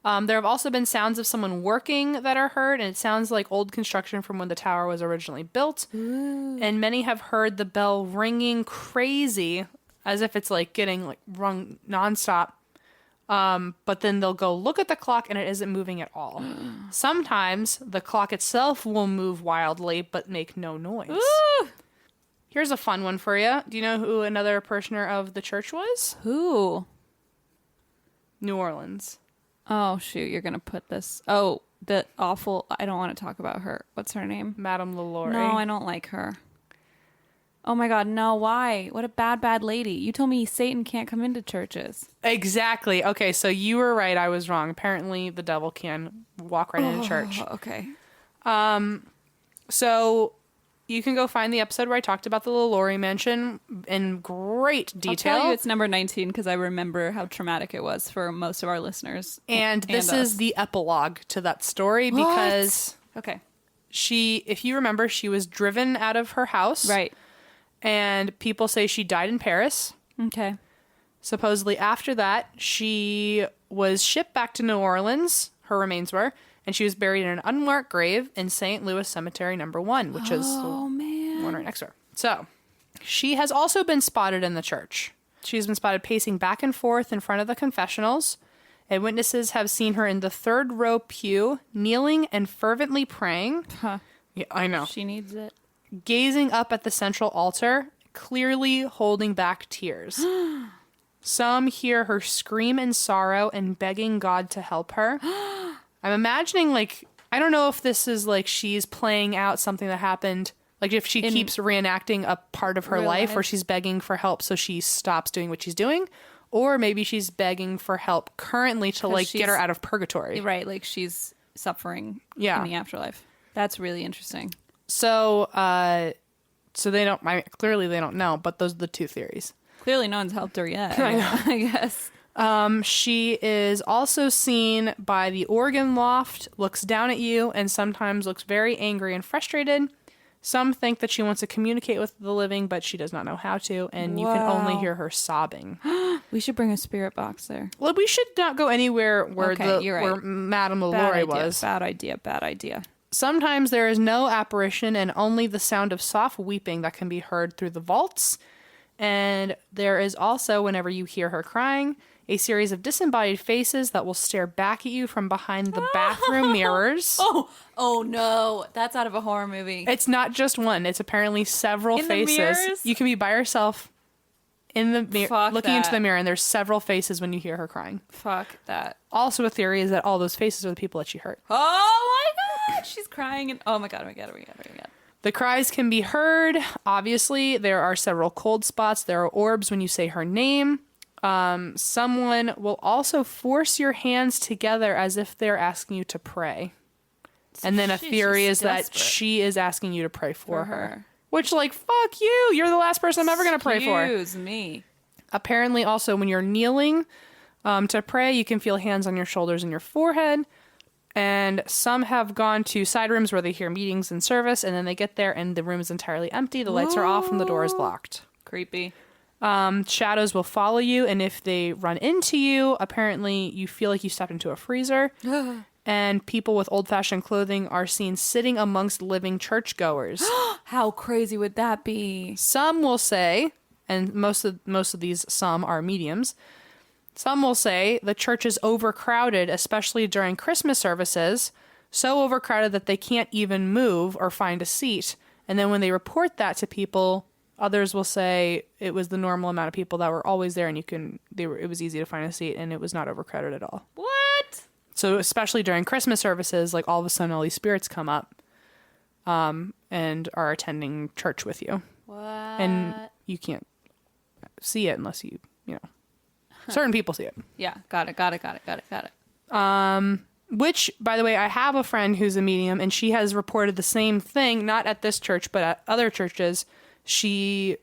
There have also been sounds of someone working that are heard, and it sounds like old construction from when the tower was originally built. Ooh. And many have heard the bell ringing crazy, as if it's like getting like rung nonstop. But then they'll go look at the clock and it isn't moving at all. Sometimes the clock itself will move wildly but make no noise. Ooh. Here's a fun one for you. Do you know who another parishioner of the church was? Who? New Orleans. Oh, shoot. You're going to put this. Oh, the awful. I don't want to talk about her. What's her name? Madame LaLaurie. No, I don't like her. Oh my God, no, why? What a bad, bad lady. You told me Satan can't come into churches. Exactly. Okay, so you were right. I was wrong. Apparently, the devil can walk right into church. Okay. So you can go find the episode where I talked about the LaLaurie mansion in great detail. I'll tell you it's number 19 because I remember how traumatic it was for most of our listeners. And this us. is the epilogue to that story because Okay. she, if you remember, she was driven out of her house. Right. And people say she died in Paris. Okay. Supposedly after that, she was shipped back to New Orleans, her remains were, and she was buried in an unmarked grave in St. Louis Cemetery No. 1, which is the one right next to her. So, she has also been spotted in the church. She's been spotted pacing back and forth in front of the confessionals, and witnesses have seen her in the third row pew, kneeling and fervently praying. Huh. Yeah, I know. She needs it. Gazing up at the central altar, clearly holding back tears. Some hear her scream in sorrow and begging God to help her. I'm imagining, like, I don't know if this is like she's playing out something that happened, like if she keeps reenacting a part of her life where she's begging for help so she stops doing what she's doing, or maybe she's begging for help currently to like get her out of purgatory. Right, like she's suffering in the afterlife. That's really interesting. So, so they don't, clearly they don't know, but those are the two theories. Clearly no one's helped her yet, I guess. She is also seen by the organ loft, looks down at you, and sometimes looks very angry and frustrated. Some think that she wants to communicate with the living, but she does not know how to, and you can only hear her sobbing. We should bring a spirit box there. Well, we should not go anywhere where where Madame LaLaurie was. Bad idea. Sometimes there is no apparition and only the sound of soft weeping that can be heard through the vaults. And there is also, whenever you hear her crying, a series of disembodied faces that will stare back at you from behind the bathroom mirrors. Oh no, that's out of a horror movie. It's not just one. It's apparently several faces. The mirrors? You can be by yourself in the mirror, looking into the mirror, and there's several faces when you hear her crying. Fuck that. Also, a theory is that all those faces are the people that she hurt. Oh my God, she's crying, and oh my god. The cries can be heard. Obviously, there are several cold spots. There are orbs when you say her name. Someone will also force your hands together as if they're asking you to pray. And then a theory is that she is asking you to pray for her. Which, like, fuck you. You're the last person I'm ever going to pray for. Excuse me. Apparently, also, when you're kneeling to pray, you can feel hands on your shoulders and your forehead. And some have gone to side rooms where they hear meetings and service, and then they get there and the room is entirely empty. The lights are off and the door is locked. Creepy. Shadows will follow you, and if they run into you, apparently you feel like you stepped into a freezer. And people with old-fashioned clothing are seen sitting amongst living churchgoers. How crazy would that be? Some will say, and most of these some are mediums, some will say the church is overcrowded, especially during Christmas services, so overcrowded that they can't even move or find a seat. And then when they report that to people, others will say it was the normal amount of people that were always there, and it was easy to find a seat, and it was not overcrowded at all. What? So especially during Christmas services, like all of a sudden all these spirits come up and are attending church with you. What? And you can't see it unless you know. Certain people see it. Yeah, got it. Which, by the way, I have a friend who's a medium, and she has reported the same thing, not at this church, but at other churches. She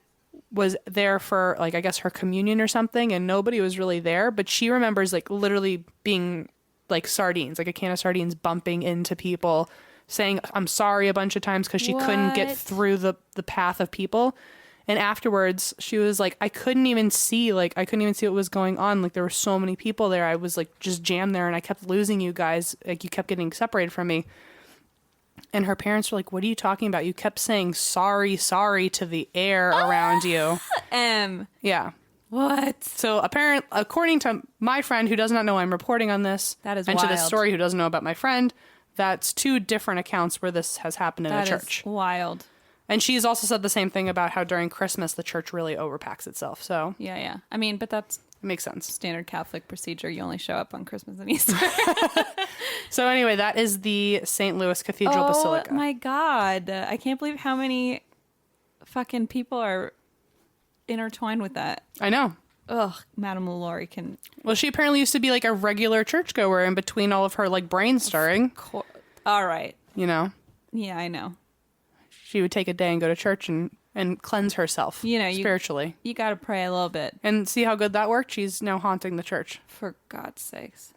was there for, like, I guess her communion or something, and nobody was really there, but she remembers, like, literally being like sardines, like a can of sardines bumping into people, saying I'm sorry a bunch of times because she couldn't get through the path of people. And afterwards, she was like, I couldn't even see what was going on. Like, there were so many people there. I was like just jammed there, and I kept losing you guys. Like, you kept getting separated from me. And her parents were like, what are you talking about? You kept saying sorry to the air around you. Yeah. What? So according to my friend, who does not know I'm reporting on this, that is and wild. to this story, who doesn't know about my friend, that's 2 different accounts where this has happened in a church. That is wild. And she's also said the same thing about how during Christmas the church really overpacks itself. So yeah. I mean, but that's it makes sense. Standard Catholic procedure. You only show up on Christmas and Easter. So anyway, that is the St. Louis Cathedral Basilica. Oh my God. I can't believe how many fucking people are intertwined with that. I know. Ugh, Madame LaLaurie can... Well, she apparently used to be like a regular churchgoer in between all of her like brain stirring. All right. You know? Yeah, I know. She would take a day and go to church and cleanse herself, spiritually. You got to pray a little bit. And see how good that worked? She's now haunting the church. For God's sakes.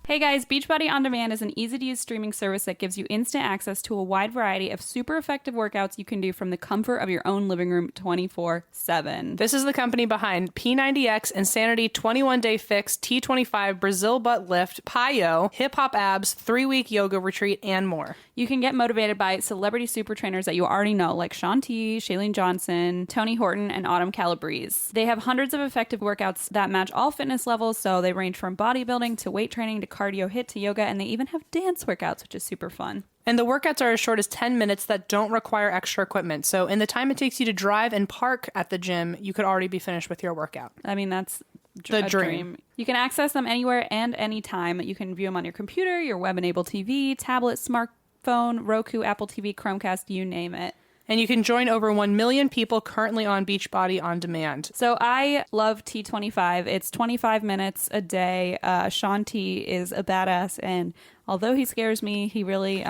Hey guys, Beachbody On Demand is an easy-to-use streaming service that gives you instant access to a wide variety of super effective workouts you can do from the comfort of your own living room 24/7. This is the company behind P90X, Insanity 21-Day Fix, T25, Brazil Butt Lift, PiYo, Hip Hop Abs, 3-Week Yoga Retreat, and more. You can get motivated by celebrity super trainers that you already know, like Shaun T, Shailene Johnson, Tony Horton, and Autumn Calabrese. They have hundreds of effective workouts that match all fitness levels, so they range from bodybuilding to weight training to cardio hit to yoga, and they even have dance workouts, which is super fun. And the workouts are as short as 10 minutes that don't require extra equipment. So in the time it takes you to drive and park at the gym, you could already be finished with your workout. I mean, that's the dream. You can access them anywhere and anytime. You can view them on your computer, your web-enabled TV, tablet, smartphone, Roku, Apple TV, Chromecast, you name it. And you can join over 1 million people currently on Beachbody On Demand. So I love T25. It's 25 minutes a day. Shaun T is a badass, and although he scares me, he really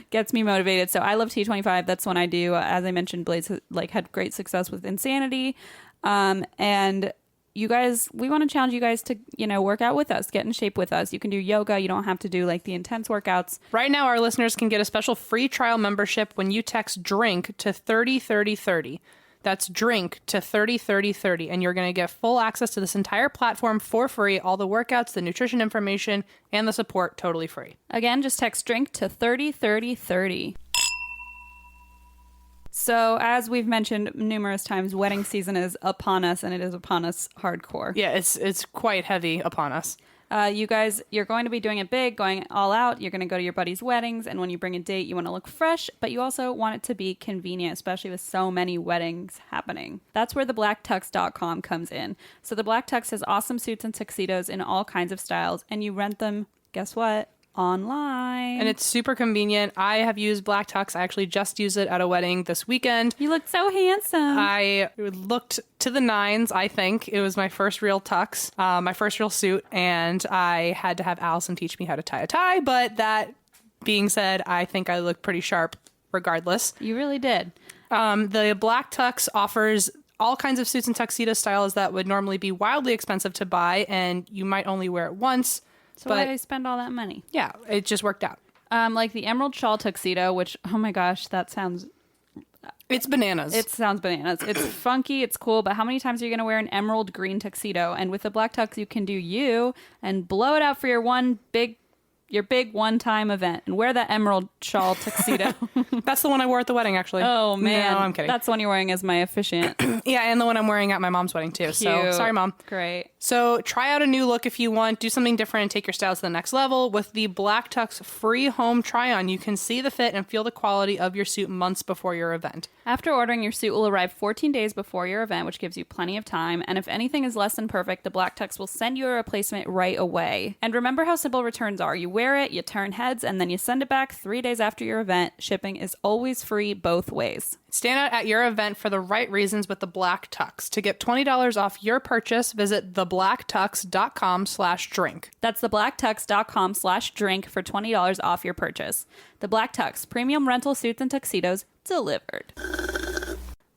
gets me motivated. So I love T25. That's when I do. As I mentioned, Blaze had great success with Insanity, and you guys, we want to challenge you guys to, work out with us, get in shape with us. You can do yoga. You don't have to do the intense workouts. Right now, our listeners can get a special free trial membership when you text DRINK to 303030. That's DRINK to 303030. And you're going to get full access to this entire platform for free. All the workouts, the nutrition information, and the support totally free. Again, just text DRINK to 303030. So, as we've mentioned numerous times, wedding season is upon us, and it is upon us hardcore. Yeah, it's quite heavy upon us. You guys, you're going to be doing it big, going all out. You're going to go to your buddies' weddings, and when you bring a date, you want to look fresh, but you also want it to be convenient, especially with so many weddings happening. That's where thebblacktux.com comes in. So, The Black Tux has awesome suits and tuxedos in all kinds of styles, and you rent them, guess what? Online. And it's super convenient. I have used Black Tux. I actually just used it at a wedding this weekend. You look so handsome. I looked to the nines, I think. It was my first real tux, my first real suit, and I had to have Allison teach me how to tie a tie, but that being said, I think I look pretty sharp regardless. You really did. The Black Tux offers all kinds of suits and tuxedo styles that would normally be wildly expensive to buy, and you might only wear it once. So why did I spend all that money? Yeah, it just worked out. Like the emerald shawl tuxedo, which, oh my gosh, that sounds... It's bananas. It sounds bananas. It's funky, it's cool, but how many times are you going to wear an emerald green tuxedo? And with the Black Tux, you can do you and blow it out for your big one-time event and wear that emerald shawl tuxedo. That's the one I wore at the wedding, actually. Oh, man. No, I'm kidding. That's the one you're wearing as my officiant. Yeah, and the one I'm wearing at my mom's wedding, too. Cute. So, sorry, Mom. Great. So, try out a new look if you want. Do something different and take your style to the next level. With the Black Tux free home try-on, you can see the fit and feel the quality of your suit months before your event. After ordering, your suit will arrive 14 days before your event, which gives you plenty of time. And if anything is less than perfect, the Black Tux will send you a replacement right away. And remember how simple returns are. You wear it, you turn heads, and then you send it back 3 days after your event. Shipping is always free both ways. Stand out at your event for the right reasons with the Black Tux. To get $20 off your purchase, visit thebblacktux.com/drink. That's thebblacktux.com/drink for $20 off your purchase. The Black Tux, premium rental suits and tuxedos delivered.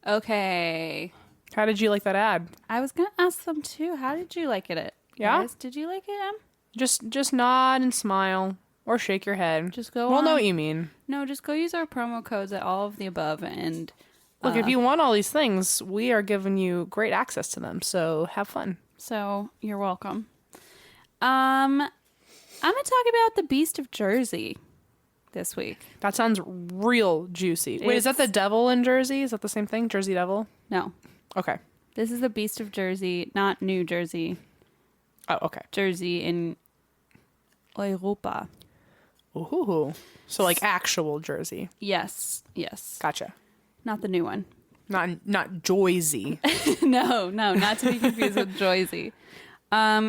Okay. How did you like that ad? I was going to ask them too. How did you like it? Yeah? Guys? Did you like it, Em? Just nod and smile. Or shake your head. Just go We'll on. know what you mean. No, just go use our promo codes at all of the above. And Look, if you want all these things, we are giving you great access to them. So have fun. So you're welcome. I'm going to talk about the Beast of Jersey this week. That sounds real juicy. Wait, is that the devil in Jersey? Is that the same thing? Jersey Devil? No. Okay. This is the Beast of Jersey, not New Jersey. Oh, okay. Jersey in Europa. Ooh. So like actual Jersey. Yes. Gotcha. Not the new one. Not Joyzy. No, not to be confused with Joyzy.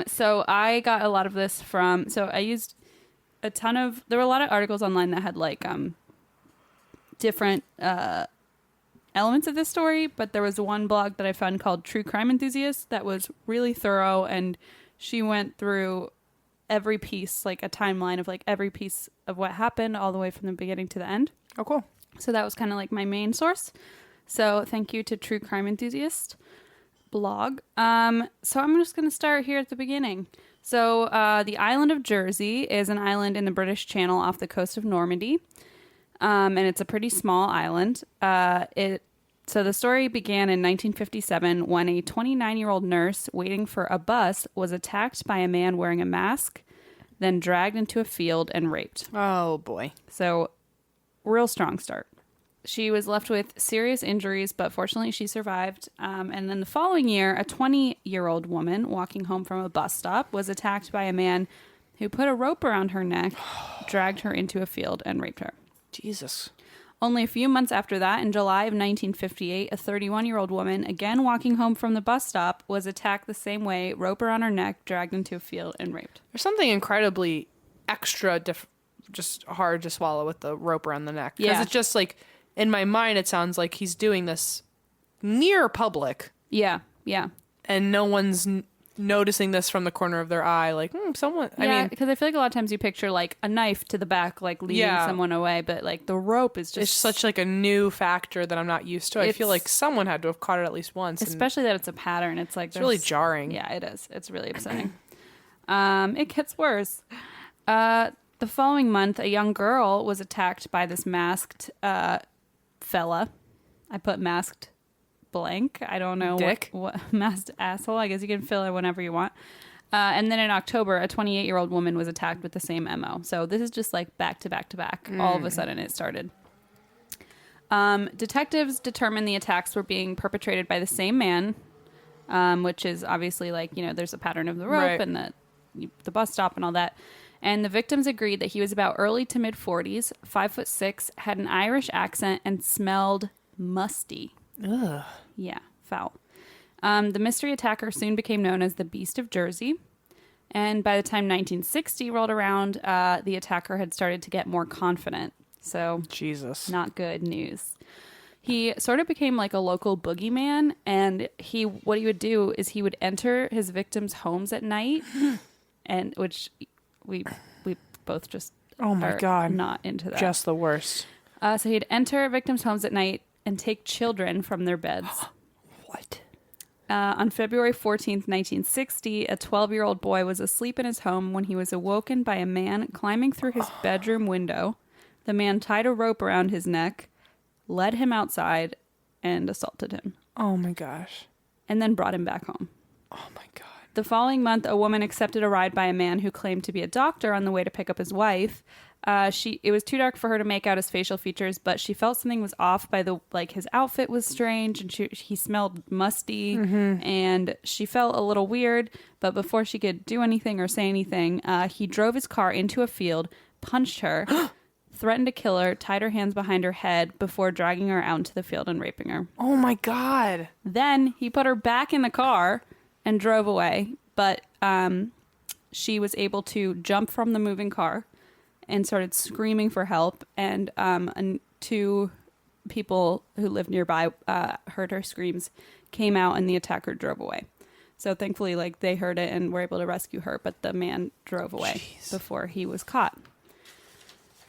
So I got a lot of this from, so I used there were a lot of articles online that had like different elements of this story, but there was one blog that I found called True Crime Enthusiast that was really thorough, and she went through every piece, like a timeline of like every piece of what happened all the way from the beginning to the end. Oh, cool. So that was kind of like my main source. So thank you to True Crime Enthusiast blog. So I'm just going to start here at the beginning. So the island of Jersey is an island in the British Channel off the coast of Normandy. And it's a pretty small island. So the story began in 1957 when a 29-year-old nurse waiting for a bus was attacked by a man wearing a mask, then dragged into a field and raped. Oh, boy. So real strong start. She was left with serious injuries, but fortunately she survived. And then the following year, a 20-year-old woman walking home from a bus stop was attacked by a man who put a rope around her neck, dragged her into a field, and raped her. Jesus. Only a few months after that, in July of 1958, a 31-year-old woman, again walking home from the bus stop, was attacked the same way, rope around her neck, dragged into a field, and raped. There's something incredibly extra just hard to swallow with the rope around the neck. Because it's just like, in my mind, it sounds like he's doing this near public. Yeah. And no one's noticing this from the corner of their eye. Like, someone... Yeah, I mean... because I feel like a lot of times you picture, like, a knife to the back, like, leading someone away. But, like, the rope is just... It's such, like, a new factor that I'm not used to. I feel like someone had to have caught it at least once. Especially that it's a pattern. It's, like... It's really jarring. Yeah, it is. It's really upsetting. It gets worse. The following month, a young girl was attacked by this masked fella. I put masked blank. I don't know. Dick? What masked asshole. I guess you can fill it whenever you want. And then in October, a 28-year-old woman was attacked with the same MO. So this is just like back to back to back. All of a sudden it started. Detectives determined the attacks were being perpetrated by the same man, which is obviously like, there's a pattern of the rope and the bus stop and all that. And the victims agreed that he was about early to mid 40s, 5'6", had an Irish accent, and smelled musty. Ugh. Yeah, foul. The mystery attacker soon became known as the Beast of Jersey. And by the time 1960 rolled around, the attacker had started to get more confident. So, Jesus. Not good news. He sort of became like a local boogeyman, and what he would do is he would enter his victims' homes at night, and which we both just God, not into that. Just the worst. So he'd enter victims' homes at night and take children from their beds. What? On February 14th, 1960, a 12-year-old boy was asleep in his home when he was awoken by a man climbing through his bedroom window. The man tied a rope around his neck, led him outside, and assaulted him. Oh my gosh. And then brought him back home. Oh my God. The following month, a woman accepted a ride by a man who claimed to be a doctor on the way to pick up his wife. It was too dark for her to make out his facial features, but she felt something was off by his outfit was strange, and he smelled musty, and she felt a little weird. But before she could do anything or say anything, he drove his car into a field, punched her, threatened to kill her, tied her hands behind her head before dragging her out into the field and raping her. Oh my God. Then he put her back in the car and drove away, but she was able to jump from the moving car and started screaming for help, and two people who lived nearby heard her screams, came out, and the attacker drove away. So thankfully, they heard it and were able to rescue her, but the man drove away before he was caught.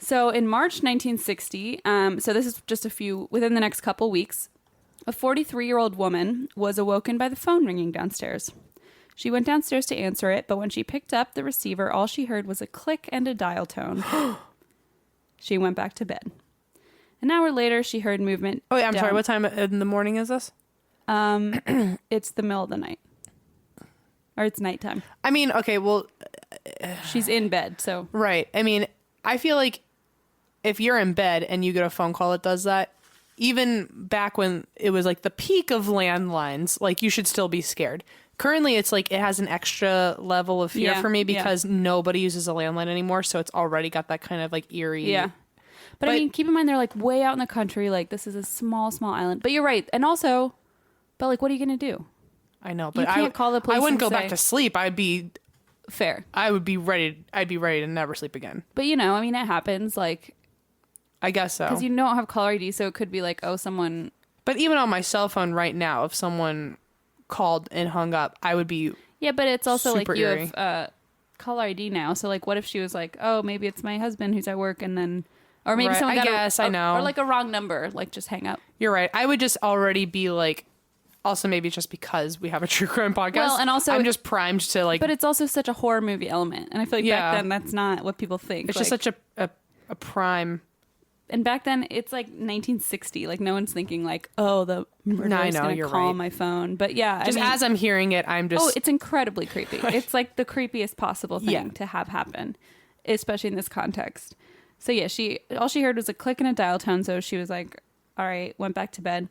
So in March 1960, so this is just within the next couple weeks, a 43-year-old woman was awoken by the phone ringing downstairs. She went downstairs to answer it, but when she picked up the receiver, all she heard was a click and a dial tone. She went back to bed. An hour later, she heard movement. Oh, yeah, I'm sorry. What time in the morning is this? It's the middle of the night. Or it's nighttime. I mean, okay, well... She's in bed, so... Right. I mean, I feel like if you're in bed and you get a phone call that does that, even back when it was like the peak of landlines, like you should still be scared. Currently, it's like it has an extra level of fear for me because nobody uses a landline anymore, so it's already got that kind of like eerie... Yeah. But I mean, keep in mind, they're like way out in the country. Like, this is a small, small island. But you're right. And also, but like, what are you going to do? I know, but you can't call the police. I wouldn't go back to sleep. I'd be fair. I'd be ready to never sleep again. But you know, I mean, it happens. Like, I guess so. Because you don't have caller ID, so it could be like, oh, someone. But even on my cell phone right now, if someone called and hung up, I would be. Yeah, but it's also like you eerie. have caller ID now. So like, what if she was like, oh, maybe it's my husband who's at work, and then. Or maybe someone got I know. Or like a wrong number, like just hang up. You're right. I would just already be like, also maybe just because we have a true crime podcast. Well, and also I'm just primed to like. But it's also such a horror movie element, and I feel like back then that's not what people think. It's just such a prime. And back then it's like 1960. Like no one's thinking like, oh, the murderer's gonna call my phone. But yeah, just as I'm hearing it, I'm just. Oh, it's incredibly creepy. It's like the creepiest possible thing to have happen, especially in this context. So yeah, all she heard was a click and a dial tone, so she was like, all right, went back to bed.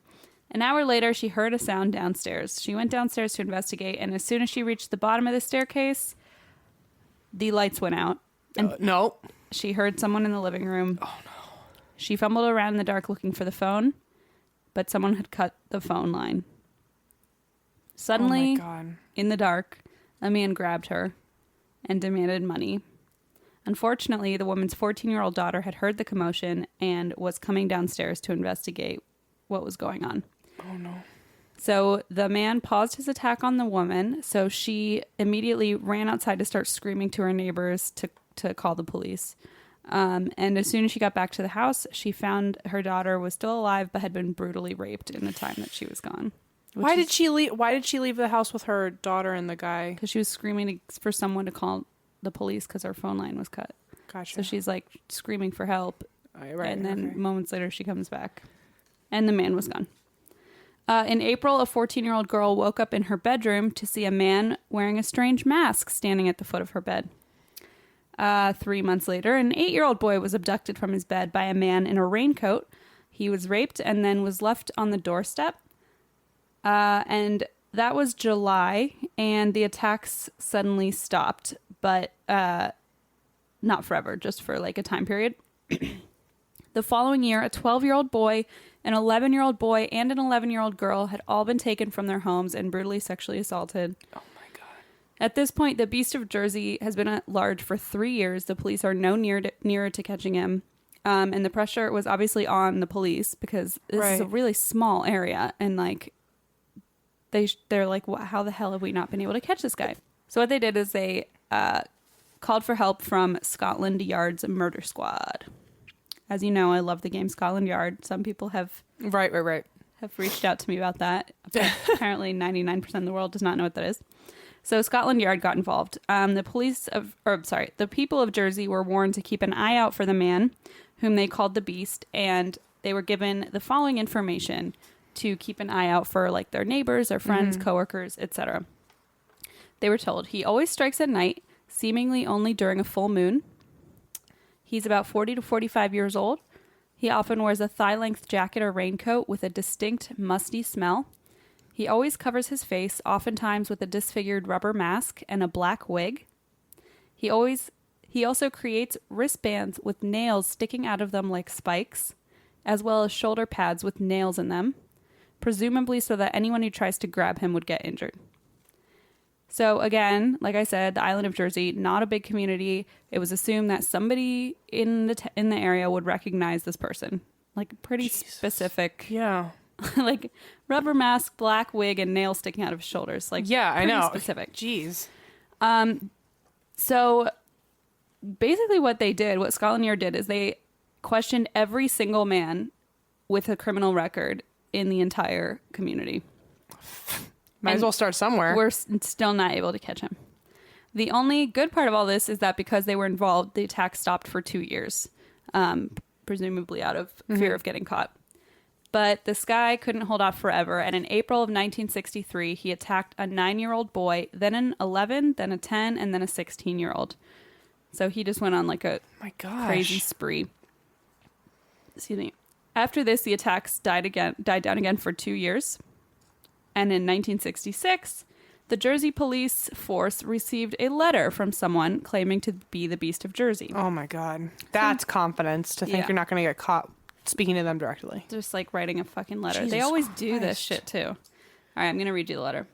An hour later, she heard a sound downstairs. She went downstairs to investigate, and as soon as she reached the bottom of the staircase, the lights went out. And no. She heard someone in the living room. Oh, no. She fumbled around in the dark looking for the phone, but someone had cut the phone line. Suddenly, in the dark, a man grabbed her and demanded money. Unfortunately, the woman's 14-year-old daughter had heard the commotion and was coming downstairs to investigate what was going on. Oh, no. So the man paused his attack on the woman, so she immediately ran outside to start screaming to her neighbors to call the police. And as soon as she got back to the house, she found her daughter was still alive but had been brutally raped in the time that she was gone. Why did she leave the house with her daughter and the guy? Because she was screaming for someone to call the police because her phone line was cut. Gotcha. So she's like screaming for help. Right, and then moments later she comes back. And the man was gone. In April, a 14-year-old girl woke up in her bedroom to see a man wearing a strange mask standing at the foot of her bed. 3 months later, an 8-year-old boy was abducted from his bed by a man in a raincoat. He was raped and then was left on the doorstep. And that was July, and the attacks suddenly stopped, but not forever, just for like a time period. The following year, a 12-year-old boy, an 11-year-old boy, and an 11-year-old girl had all been taken from their homes and brutally sexually assaulted. Oh, my God. At this point, the Beast of Jersey has been at large for 3 years. The police are nearer to catching him. And the pressure was obviously on the police because this is a really small area. And, like, they're like, how the hell have we not been able to catch this guy? So what they did is they called for help from Scotland Yard's murder squad. As you know, I love the game Scotland Yard. Some people have have reached out to me about that. Apparently, 99% of the world does not know what that is. So Scotland Yard got involved. The people of Jersey were warned to keep an eye out for the man, whom they called the Beast, and they were given the following information to keep an eye out for, like, their neighbors, their friends, coworkers, etc. They were told he always strikes at night, seemingly only during a full moon. He's about 40 to 45 years old. He often wears a thigh-length jacket or raincoat with a distinct musty smell. He always covers his face, oftentimes with a disfigured rubber mask and a black wig. He also creates wristbands with nails sticking out of them like spikes, as well as shoulder pads with nails in them, presumably so that anyone who tries to grab him would get injured. So again, like I said, the island of Jersey, not a big community. It was assumed that somebody in the area would recognize this person. Like pretty specific. Yeah. Like rubber mask, black wig, and nails sticking out of his shoulders. Like I know. Specific. Jeez. So basically what Scotland Yard did is they questioned every single man with a criminal record in the entire community. Might as well start somewhere. We're still not able to catch him. The only good part of all this is that because they were involved, the attack stopped for 2 years, presumably out of fear of getting caught. But this guy couldn't hold off forever, and in April of 1963, he attacked a 9-year-old boy, then an 11, then a 10, and then a 16-year-old. So he just went on like a crazy spree. Excuse me. After this, the attacks died down again for 2 years. And in 1966, the Jersey police force received a letter from someone claiming to be the Beast of Jersey. Oh my God. That's confidence to think you're not going to get caught speaking to them directly. Just like writing a fucking letter. Jesus they always Christ. do this shit too. All right, I'm going to read you the letter.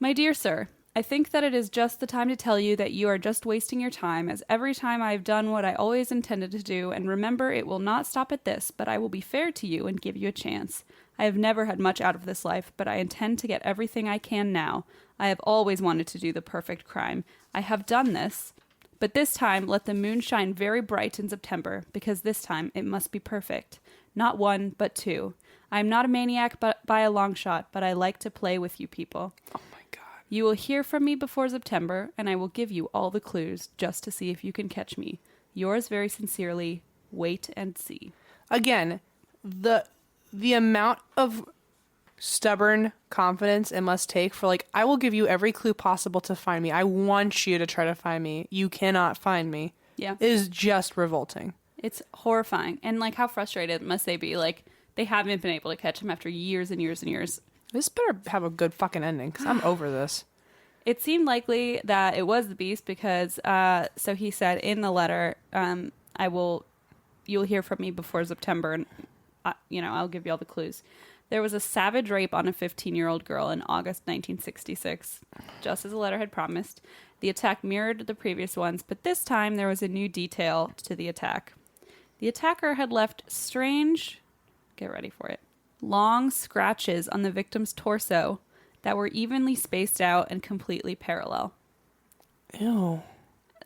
My dear sir, I think that it is just the time to tell you that you are just wasting your time, as every time I have done what I always intended to do, and remember, it will not stop at this, but I will be fair to you and give you a chance. I have never had much out of this life, but I intend to get everything I can now. I have always wanted to do the perfect crime. I have done this, but this time let the moon shine very bright in September, because this time it must be perfect. Not one, but two. I am not a maniac by a long shot, but I like to play with you people. Oh my God. You will hear from me before September, and I will give you all the clues just to see if you can catch me. Yours very sincerely, Wait and See. Again, the amount of stubborn confidence it must take for like, I will give you every clue possible to find me. I want you to try to find me. You cannot find me. Yeah. Is just revolting. It's horrifying. And like, how frustrated must they be? Like, they haven't been able to catch him after years and years and years. This better have a good fucking ending, because I'm over this. It seemed likely that it was the Beast because, so he said in the letter, you'll hear from me before September, and I'll give you all the clues. There was a savage rape on a 15-year-old girl in August 1966, just as the letter had promised. The attack mirrored the previous ones, but this time there was a new detail to the attack. The attacker had left strange, get ready for it, long scratches on the victim's torso that were evenly spaced out and completely parallel. Ew.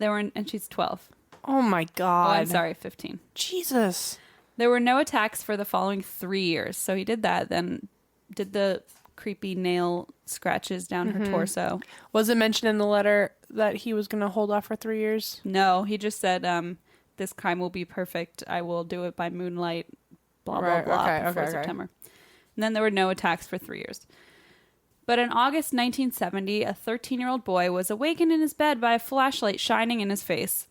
And she's 12. Oh my God. Oh, I'm sorry, 15. Jesus. There were no attacks for the following 3 years. So he did that, then did the creepy nail scratches down her torso. Was it mentioned in the letter that he was going to hold off for 3 years? No, he just said, this crime will be perfect. I will do it by moonlight, blah, blah, blah, before September. And then there were no attacks for 3 years. But in August 1970, a 13-year-old boy was awakened in his bed by a flashlight shining in his face.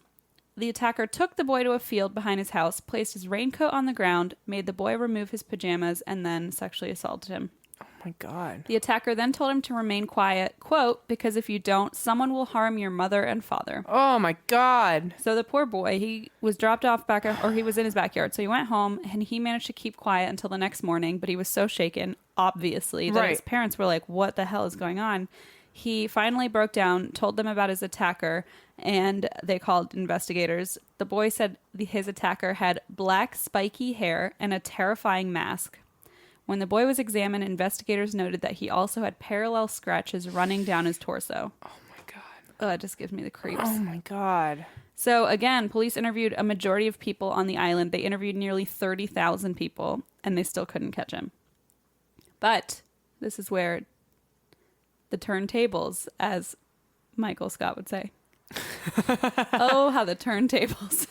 The attacker took the boy to a field behind his house, placed his raincoat on the ground, made the boy remove his pajamas, and then sexually assaulted him. Oh my God. The attacker then told him to remain quiet, quote, because if you don't, someone will harm your mother and father. Oh my God. So the poor boy, he was dropped off he was in his backyard. So he went home and he managed to keep quiet until the next morning, but he was so shaken, obviously, that his parents were like, what the hell is going on? He finally broke down, told them about his attacker, and they called investigators. The boy said his attacker had black, spiky hair and a terrifying mask. When the boy was examined, investigators noted that he also had parallel scratches running down his torso. Oh my God. Oh, it just gives me the creeps. Oh my God. So again, police interviewed a majority of people on the island. They interviewed nearly 30,000 people, and they still couldn't catch him. But this is where the turntables, as Michael Scott would say. Oh, how the turntables.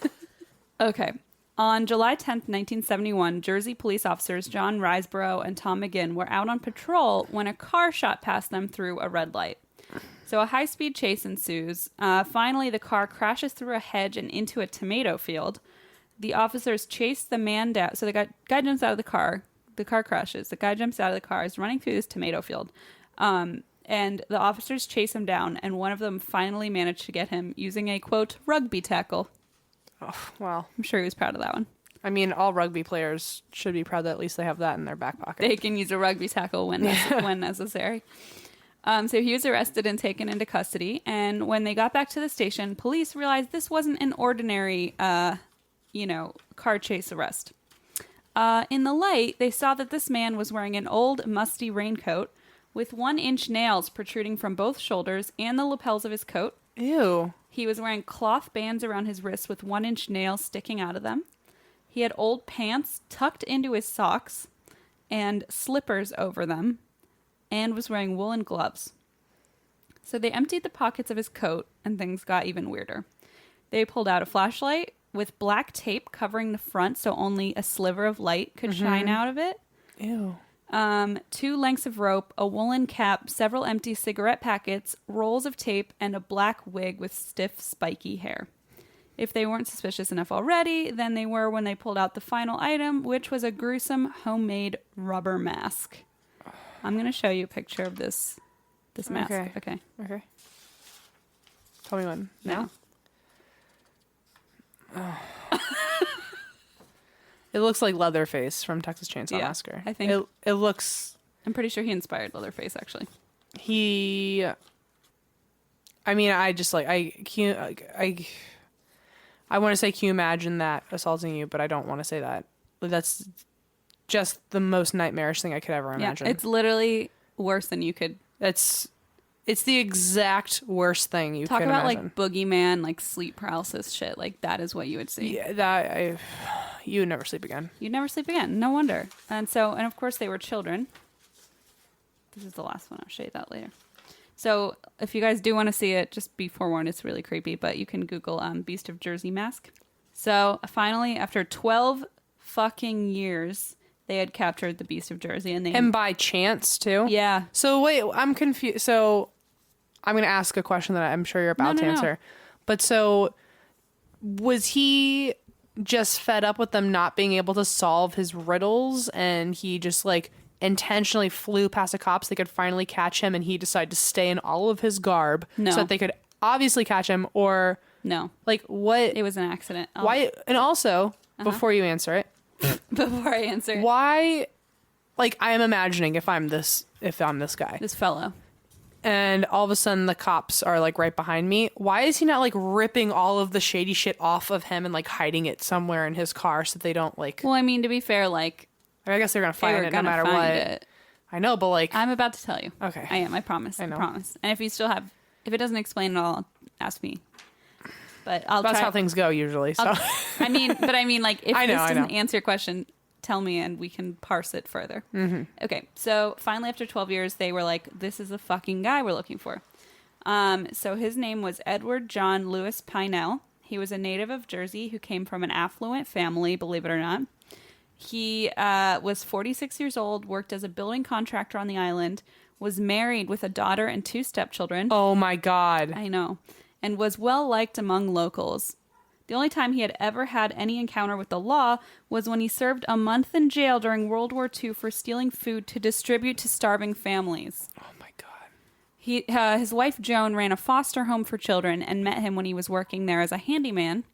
Okay. On July 10th, 1971, Jersey police officers John Riseborough and Tom McGinn were out on patrol when a car shot past them through a red light. So a high-speed chase ensues. Finally, the car crashes through a hedge and into a tomato field. The officers chase the man down. So the guy jumps out of the car. The car crashes. The guy jumps out of the car, is running through this tomato field. And the officers chase him down, and one of them finally managed to get him using a, quote, rugby tackle. Oh, well. I'm sure he was proud of that one. I mean, all rugby players should be proud that at least they have that in their back pocket. They can use a rugby tackle when necessary. So he was arrested and taken into custody, and when they got back to the station, police realized this wasn't an ordinary, car chase arrest. In the light, they saw that this man was wearing an old, musty raincoat with 1-inch nails protruding from both shoulders and the lapels of his coat. Ew. He was wearing cloth bands around his wrists with 1-inch nails sticking out of them. He had old pants tucked into his socks and slippers over them. and was wearing woolen gloves. So they emptied the pockets of his coat, and things got even weirder. They pulled out a flashlight with black tape covering the front so only a sliver of light could shine out of it. Ew. 2 lengths of rope, a woolen cap, several empty cigarette packets, rolls of tape, and a black wig with stiff, spiky hair. If they weren't suspicious enough already, then they were when they pulled out the final item, which was a gruesome homemade rubber mask. I'm going to show you a picture of this mask. Okay. Tell me when. Now? Oh. It looks like Leatherface from Texas Chainsaw Massacre. I think it looks. I'm pretty sure he inspired Leatherface, actually. I mean, I just like I want to say, can you imagine that assaulting you? But I don't want to say that. That's just the most nightmarish thing I could ever imagine. Yeah, it's literally worse than you could. It's the exact worst thing you could imagine. Talk about like boogeyman, like sleep paralysis shit. Like that is what you would see. Yeah, you would never sleep again. You'd never sleep again. No wonder. And of course they were children. This is the last one. I'll show you that later. So if you guys do want to see it, just be forewarned. It's really creepy, but you can Google Beast of Jersey mask. So finally, after 12 fucking years, they had captured the Beast of Jersey, and by chance too. Yeah. So wait, I'm confused. So I'm going to ask a question that I'm sure you're about to answer. But so was he just fed up with them not being able to solve his riddles, and he just like intentionally flew past the cops? They could finally catch him, and he decided to stay in all of his garb so that they could obviously catch him? Or no, like what? It was an accident. Why? And also, before you answer it, why? Like, I am imagining if I'm this guy, this fellow, and all of a sudden the cops are like right behind me. Why is he not like ripping all of the shady shit off of him and like hiding it somewhere in his car so that they don't like? Well, I mean, to be fair, like, I guess they're gonna find it no matter what. I know, but like, I'm about to tell you. Okay, I am. I promise. I promise. And if it doesn't explain it all, ask me. But that's how things go usually. So I mean, like, if this doesn't answer your question, tell me and we can parse it further. Mm-hmm. Okay, so finally, after 12 years, they were like, "This is the fucking guy we're looking for." So his name was Edward John Lewis Pannell. He was a native of Jersey who came from an affluent family, believe it or not. He was 46 years old, worked as a building contractor on the island, was married with a daughter and 2 stepchildren. Oh my God. I know. And was well liked among locals. The only time he had ever had any encounter with the law was when he served a month in jail during World War II for stealing food to distribute to starving families. Oh my God. His wife Joan ran a foster home for children and met him when he was working there as a handyman.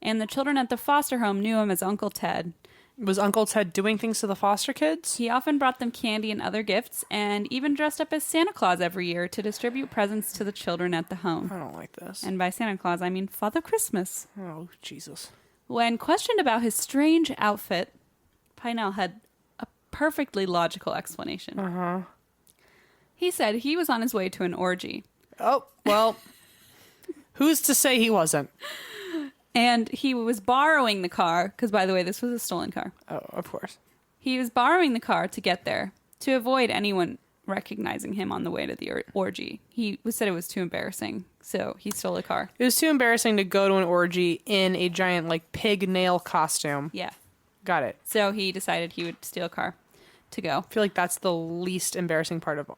And the children at the foster home knew him as Uncle Ted. Was Uncle Ted doing things to the foster kids? He often brought them candy and other gifts, and even dressed up as Santa Claus every year to distribute presents to the children at the home. I don't like this. And by Santa Claus, I mean Father Christmas. Oh, Jesus. When questioned about his strange outfit, Pannell had a perfectly logical explanation. Uh-huh. He said he was on his way to an orgy. Oh, well, who's to say he wasn't? And he was borrowing the car, because, by the way, this was a stolen car. Oh, of course. He was borrowing the car to get there to avoid anyone recognizing him on the way to the orgy. He said it was too embarrassing, so he stole a car. It was too embarrassing to go to an orgy in a giant, like, pig nail costume. Yeah. Got it. So he decided he would steal a car to go. I feel like that's the least embarrassing part of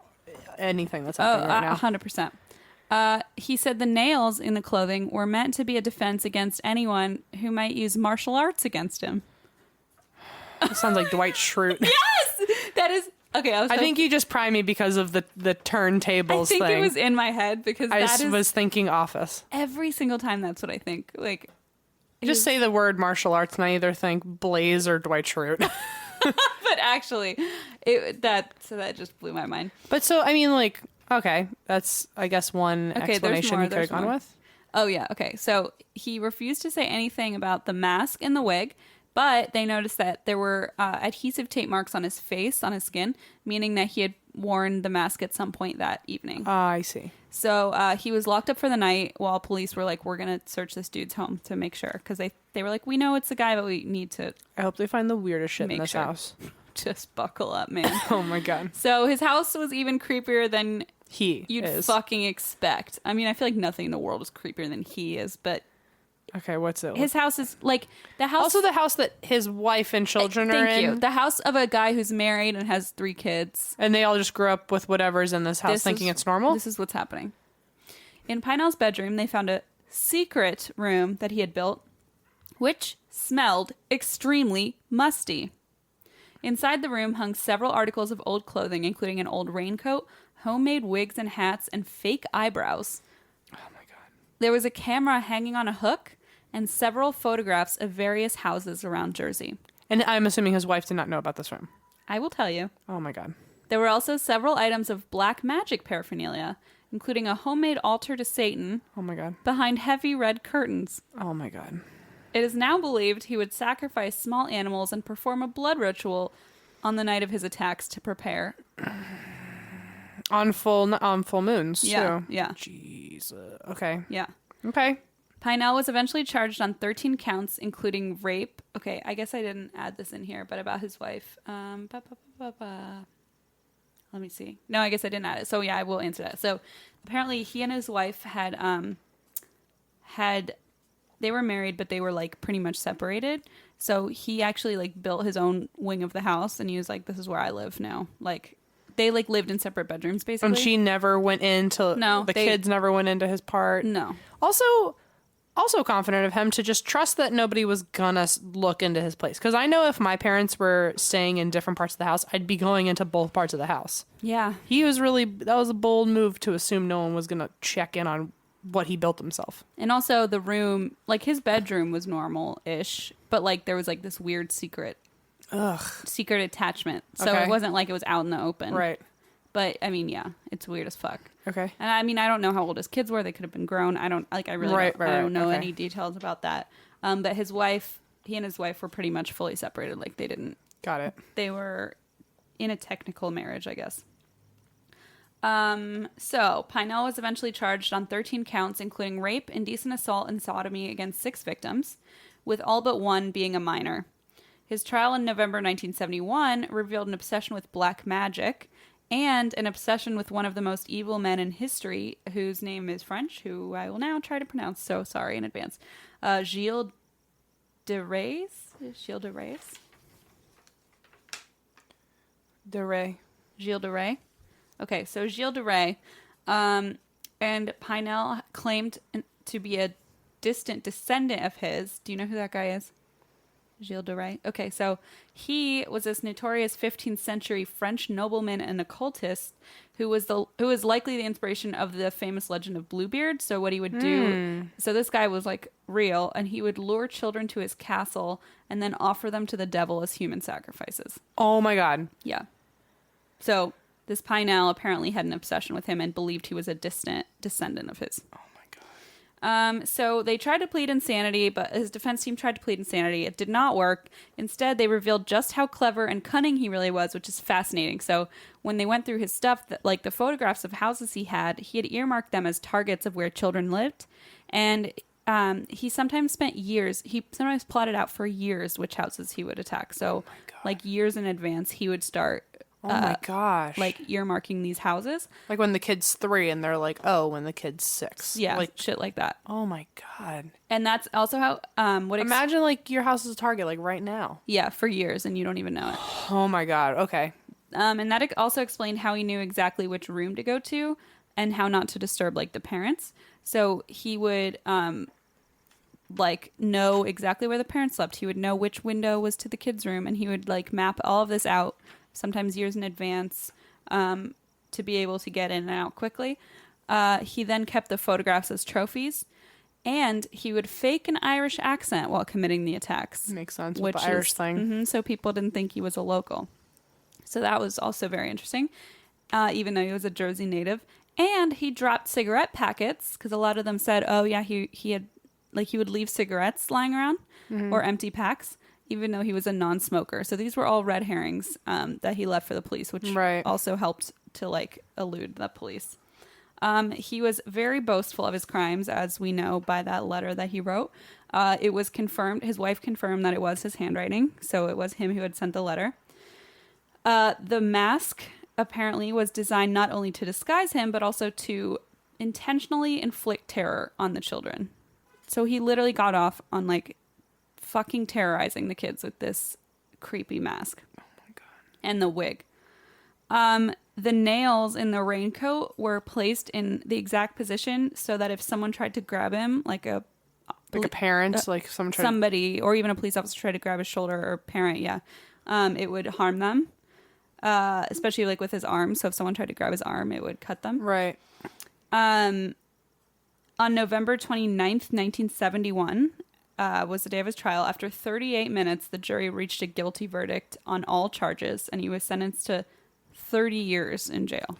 anything that's happening right now. 100%. He said the nails in the clothing were meant to be a defense against anyone who might use martial arts against him. That sounds like Dwight Schrute. Yes! That is... Okay, I think you just primed me because of the turntables thing. I think it was in my head because I was thinking Office. Every single time that's what I think. Like, just say the word martial arts and I either think Blaze or Dwight Schrute. But actually, that just blew my mind. But so, I mean, like... Okay, that's, I guess, one explanation you could have gone with. Oh, yeah, okay. So he refused to say anything about the mask and the wig, but they noticed that there were adhesive tape marks on his face, on his skin, meaning that he had worn the mask at some point that evening. I see. So he was locked up for the night while police were like, we're going to search this dude's home to make sure. Because they were like, we know it's the guy, but we need to... I hope they find the weirdest shit in this house. Just buckle up, man. Oh my God. So his house was even creepier than you'd is. fucking expect. I mean, I feel like nothing in the world is creepier than he is, but Okay, what's it? his house is like the house. Also, the house that his wife and children are in. Thank you. The house of a guy who's married and has 3 kids. And they all just grew up with whatever's in this house, thinking it's normal. This is what's happening. In Pannell's bedroom, they found a secret room that he had built, which smelled extremely musty. Inside the room hung several articles of old clothing, including an old raincoat, homemade wigs and hats, and fake eyebrows. Oh my God. There was a camera hanging on a hook and several photographs of various houses around Jersey. And I'm assuming his wife did not know about this room. I will tell you. Oh my God. There were also several items of black magic paraphernalia, including a homemade altar to Satan. Oh my God. Behind heavy red curtains. Oh my God. It is now believed he would sacrifice small animals and perform a blood ritual on the night of his attacks to prepare. On full moons, Yeah, too. yeah. Jesus. Okay. Yeah. Okay. Pannell was eventually charged on 13 counts, including rape. Okay, I guess I didn't add this in here, but about his wife. Let me see. No, I guess I didn't add it. So yeah, I will answer that. So apparently he and his wife had they were married, but they were like pretty much separated. So he actually like built his own wing of the house, and he was like, "This is where I live now." Like they like lived in separate bedrooms basically. And she never went into the kids never went into his part. No. Also confident of him to just trust that nobody was gonna look into his place. Because I know if my parents were staying in different parts of the house, I'd be going into both parts of the house. Yeah. That was a bold move to assume no one was gonna check in on what he built himself. And also the room, like his bedroom was normal-ish, but like there was like this weird secret attachment. So Okay. it wasn't like it was out in the open. Right. But I mean, yeah, it's weird as fuck. Okay. And I mean, I don't know how old his kids were. They could have been grown. I don't know Okay. any details about that. But he and his wife were pretty much fully separated. Like they didn't. Got it. They were in a technical marriage, I guess. So Pannell was eventually charged on 13 counts, including rape, indecent assault, and sodomy against 6 victims, with all but 1 being a minor. His trial in November 1971 revealed an obsession with black magic and an obsession with one of the most evil men in history, whose name is French, who I will now try to pronounce, so sorry in advance. Gilles de Rais? Gilles de Rais? De Rais. Gilles de Rais. Okay, so Gilles de Rais. And Pannell claimed to be a distant descendant of his. Do you know who that guy is? Gilles de Rais. Okay, so he was this notorious 15th century French nobleman and occultist who was likely the inspiration of the famous legend of Bluebeard. So what he would do, so this guy was like real, and he would lure children to his castle and then offer them to the devil as human sacrifices. Oh my God. Yeah. So this Pannell apparently had an obsession with him and believed he was a distant descendant of his. Oh my God. So they tried to plead insanity, but his defense team tried to plead insanity. It did not work. Instead, they revealed just how clever and cunning he really was, which is fascinating. So when they went through his stuff, like the photographs of houses he had earmarked them as targets of where children lived. And he sometimes sometimes plotted out for years which houses he would attack. So like years in advance, he would start Oh my gosh. like earmarking these houses. Like when the kid's 3 and they're like, oh, when the kid's 6. Yeah, like shit like that. Oh my God. And that's also how imagine like your house is a target like right now. Yeah, for years and you don't even know it. Oh my God. Okay. And that also explained how he knew exactly which room to go to and how not to disturb like the parents. So he would like know exactly where the parents slept. He would know which window was to the kids' room, and he would like map all of this out, sometimes years in advance, to be able to get in and out quickly. He then kept the photographs as trophies, and he would fake an Irish accent while committing the attacks. Makes sense with the Irish thing. So people didn't think he was a local. So that was also very interesting, even though he was a Jersey native. And he dropped cigarette packets, because a lot of them said, oh yeah, he had, like, he would leave cigarettes lying around or empty packs, even though he was a non-smoker. So these were all red herrings that he left for the police, which also helped to like elude the police. He was very boastful of his crimes, as we know by that letter that he wrote. It was confirmed, his wife confirmed that it was his handwriting, so it was him who had sent the letter. The mask apparently was designed not only to disguise him, but also to intentionally inflict terror on the children. So he literally got off on like fucking terrorizing the kids with this creepy mask. Oh my God. And the wig. The nails in the raincoat were placed in the exact position so that if someone tried to grab him, like a parent, like somebody, or even a police officer tried to grab his shoulder, or parent, it would harm them, especially like with his arm. So if someone tried to grab his arm, it would cut them. Right. On November 29th, 1971, was the day of his trial. After 38 minutes, the jury reached a guilty verdict on all charges, and he was sentenced to 30 years in jail.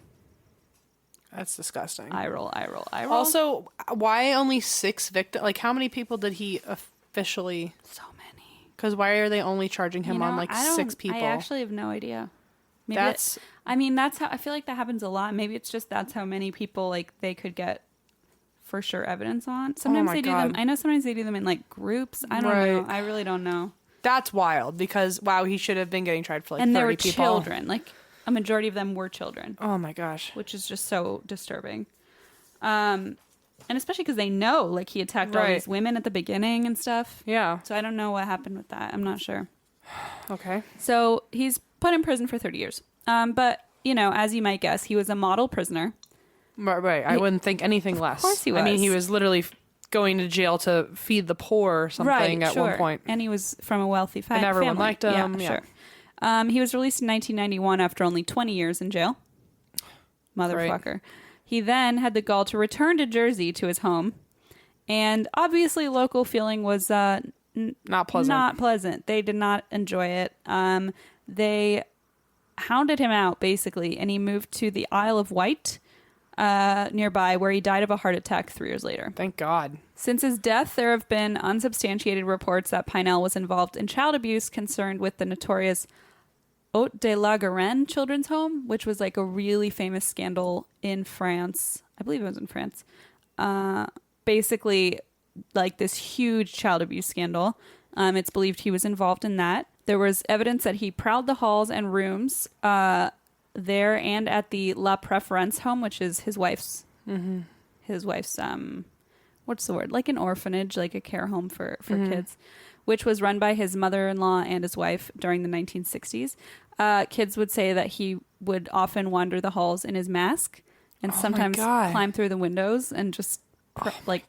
That's disgusting. I roll. Also, why only 6 victims? Like, how many people did he officially... So many. Because why are they only charging him on, like, 6 people? I actually have no idea. Maybe that's how... I feel like that happens a lot. Maybe it's just that's how many people, like, they could get for sure evidence on. Sometimes they do them... I know sometimes they do them in, like, groups. I don't know. I really don't know. That's wild, because, wow, he should have been getting tried for, like, 30 people. And they were children. Like... A majority of them were children. Oh my gosh. Which is just so disturbing. And especially because they know, like, he attacked all these women at the beginning and stuff. Yeah. So I don't know what happened with that. I'm not sure. Okay. So he's put in prison for 30 years. But, you know, as you might guess, he was a model prisoner. Right. I wouldn't think anything less. Of course he was. I mean, he was literally going to jail to feed the poor or something at one point. And he was from a wealthy family. And everyone liked him. Yeah, sure. He was released in 1991 after only 20 years in jail. Motherfucker. Right. He then had the gall to return to Jersey to his home. And obviously local feeling was not pleasant. Not pleasant. They did not enjoy it. They hounded him out, basically, and he moved to the Isle of Wight nearby, where he died of a heart attack 3 years later. Thank God. Since his death, there have been unsubstantiated reports that Pannell was involved in child abuse concerned with the notorious Haute de la Garenne children's home, which was like a really famous scandal in France. I believe it was in France. Basically, like this huge child abuse scandal. It's believed he was involved in that. There was evidence that he prowled the halls and rooms there and at the La Preference home, which is his wife's, what's the word? Like an orphanage, like a care home for kids, which was run by his mother-in-law and his wife during the 1960s. Kids would say that he would often wander the halls in his mask and sometimes climb through the windows and just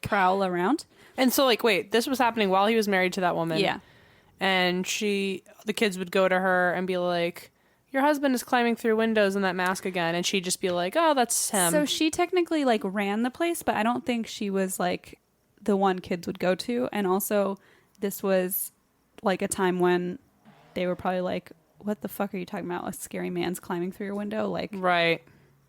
prowl around. And so, like, wait, this was happening while he was married to that woman. Yeah. And the kids would go to her and be like, your husband is climbing through windows in that mask again. And she'd just be like, oh, that's him. So she technically, like, ran the place, but I don't think she was, like, the one kids would go to. And also, this was, like, a time when they were probably like, what the fuck are you talking about? A scary man's climbing through your window? Like, right.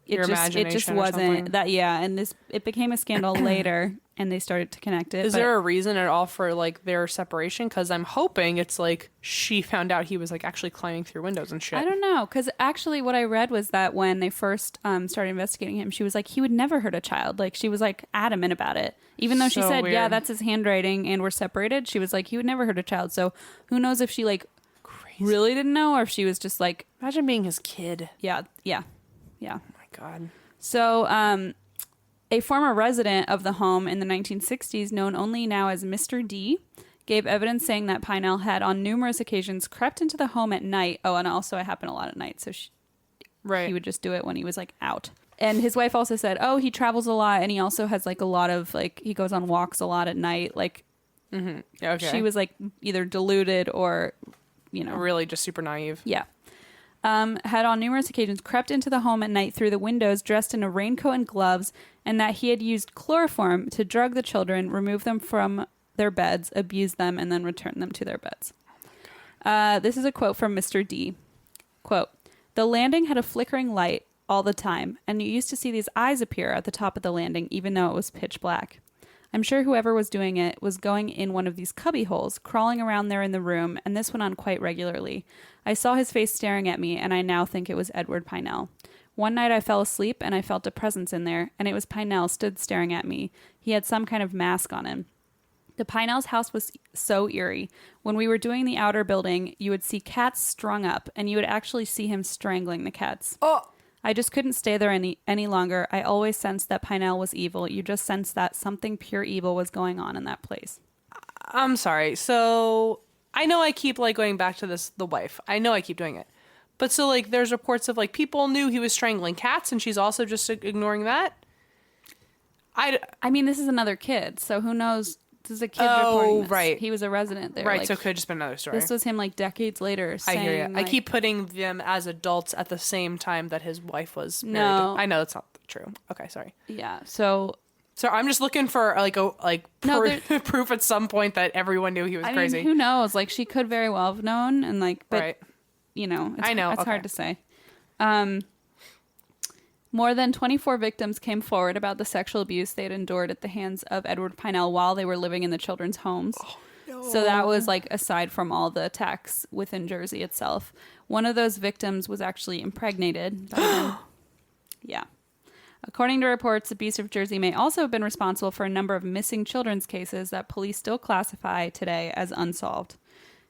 Your imagination. It just wasn't that. Yeah. And it became a scandal later. And they started to connect it. Is there a reason at all for, like, their separation? Because I'm hoping it's, like, she found out he was, like, actually climbing through windows and shit. I don't know. Because actually what I read was that when they first started investigating him, she was like, he would never hurt a child. Like, she was, like, adamant about it. Even though she said, weird. Yeah, that's his handwriting and we're separated. She was like, he would never hurt a child. So who knows if she, like, really didn't know or if she was just, like... Imagine being his kid. Yeah. Oh, my God. So, a former resident of the home in the 1960s, known only now as Mr. D, gave evidence saying that Pannell had on numerous occasions crept into the home at night. Oh, and also it happened a lot at night. So he would just do it when he was, like, out. And his wife also said, oh, he travels a lot. And he also has, like, a lot of, like, he goes on walks a lot at night. Like, she was, like, either deluded or, you know. Really just super naive. Yeah. Had on numerous occasions crept into the home at night through the windows dressed in a raincoat and gloves, and that he had used chloroform to drug the children, remove them from their beds, abuse them, and then return them to their beds. This is a quote from Mr. D. Quote, the landing had a flickering light all the time, and you used to see these eyes appear at the top of the landing, even though it was pitch black. I'm sure whoever was doing it was going in one of these cubby holes, crawling around there in the room, and this went on quite regularly. I saw his face staring at me, and I now think it was Edward Pannell. One night I fell asleep, and I felt a presence in there, and it was Pannell stood staring at me. He had some kind of mask on him. The Pannell's house was so eerie. When we were doing the outer building, you would see cats strung up, and you would actually see him strangling the cats. Oh, I just couldn't stay there any longer. I always sensed that Pannell was evil. You just sensed that something pure evil was going on in that place. I'm sorry. So I know I keep like going back to this, the wife. I know I keep doing it. But so like there's reports of like people knew he was strangling cats and she's also just ignoring that. I mean, this is another kid, so who knows? This is a kid reporting this. Right. He was a resident there. Right, like, so it could have just been another story. This was him like decades later saying, I hear you. like, I keep putting them as adults at the same time that his wife was married. No. I know that's not true. Okay, sorry. Yeah, so I'm just looking for proof at some point that everyone knew he was crazy. I mean, who knows? Like, she could very well have known, and like, but right. you know, it's, I know. it's hard to say. More than 24 victims came forward about the sexual abuse they had endured at the hands of Edward Pannell while they were living in the children's homes. Oh, no. So that was like aside from all the attacks within Jersey itself. One of those victims was actually impregnated by him. Yeah. According to reports, the Beast of Jersey may also have been responsible for a number of missing children's cases that police still classify today as unsolved.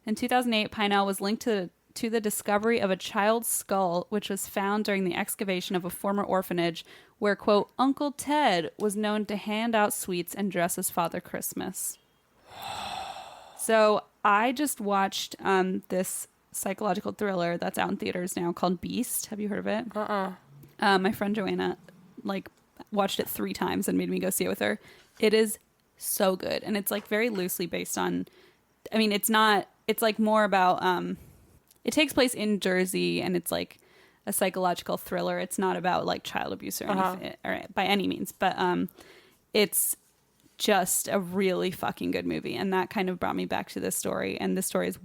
In 2008, Pannell was linked to the discovery of a child's skull, which was found during the excavation of a former orphanage where, quote, Uncle Ted was known to hand out sweets and dress as Father Christmas. So I just watched this psychological thriller that's out in theaters now called Beast. Have you heard of it? My friend Joanna like watched it 3 times and made me go see it with her. It is so good. And it's like very loosely based on, I mean, it's like more about, it takes place in Jersey, and it's like a psychological thriller. It's not about like child abuse or anything, or by any means, but it's just a really fucking good movie. And that kind of brought me back to this story. And this story is,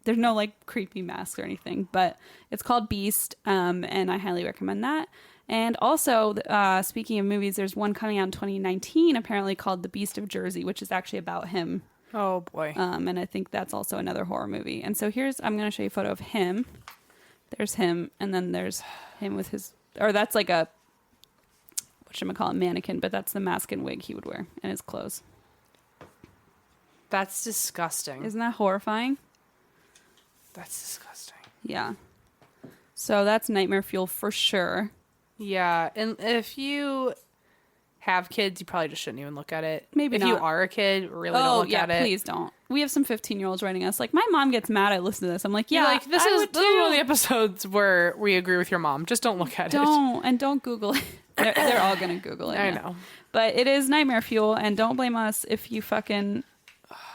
there's no like creepy mask or anything, but it's called Beast, and I highly recommend that. And also, speaking of movies, there's one coming out in 2019, apparently called The Beast of Jersey, which is actually about him. Oh boy. And I think that's also another horror movie. And so I'm going to show you a photo of him. There's him, and then there's him with his, or that's like a, whatchamacallit, mannequin, but that's the mask and wig he would wear and his clothes. That's disgusting. Isn't that horrifying? That's disgusting. Yeah. So that's nightmare fuel for sure. Yeah, and if you have kids, you probably just shouldn't even look at it. Maybe if not. you are a kid, really don't look at it. Please don't. We have some 15-year-olds writing us like, my mom gets mad I listen to this. I'm like, yeah, like this is one of the episodes where we agree with your mom. Just don't look at it. Don't Google it. They're all gonna Google it. I know, but it is nightmare fuel, and don't blame us if you fucking.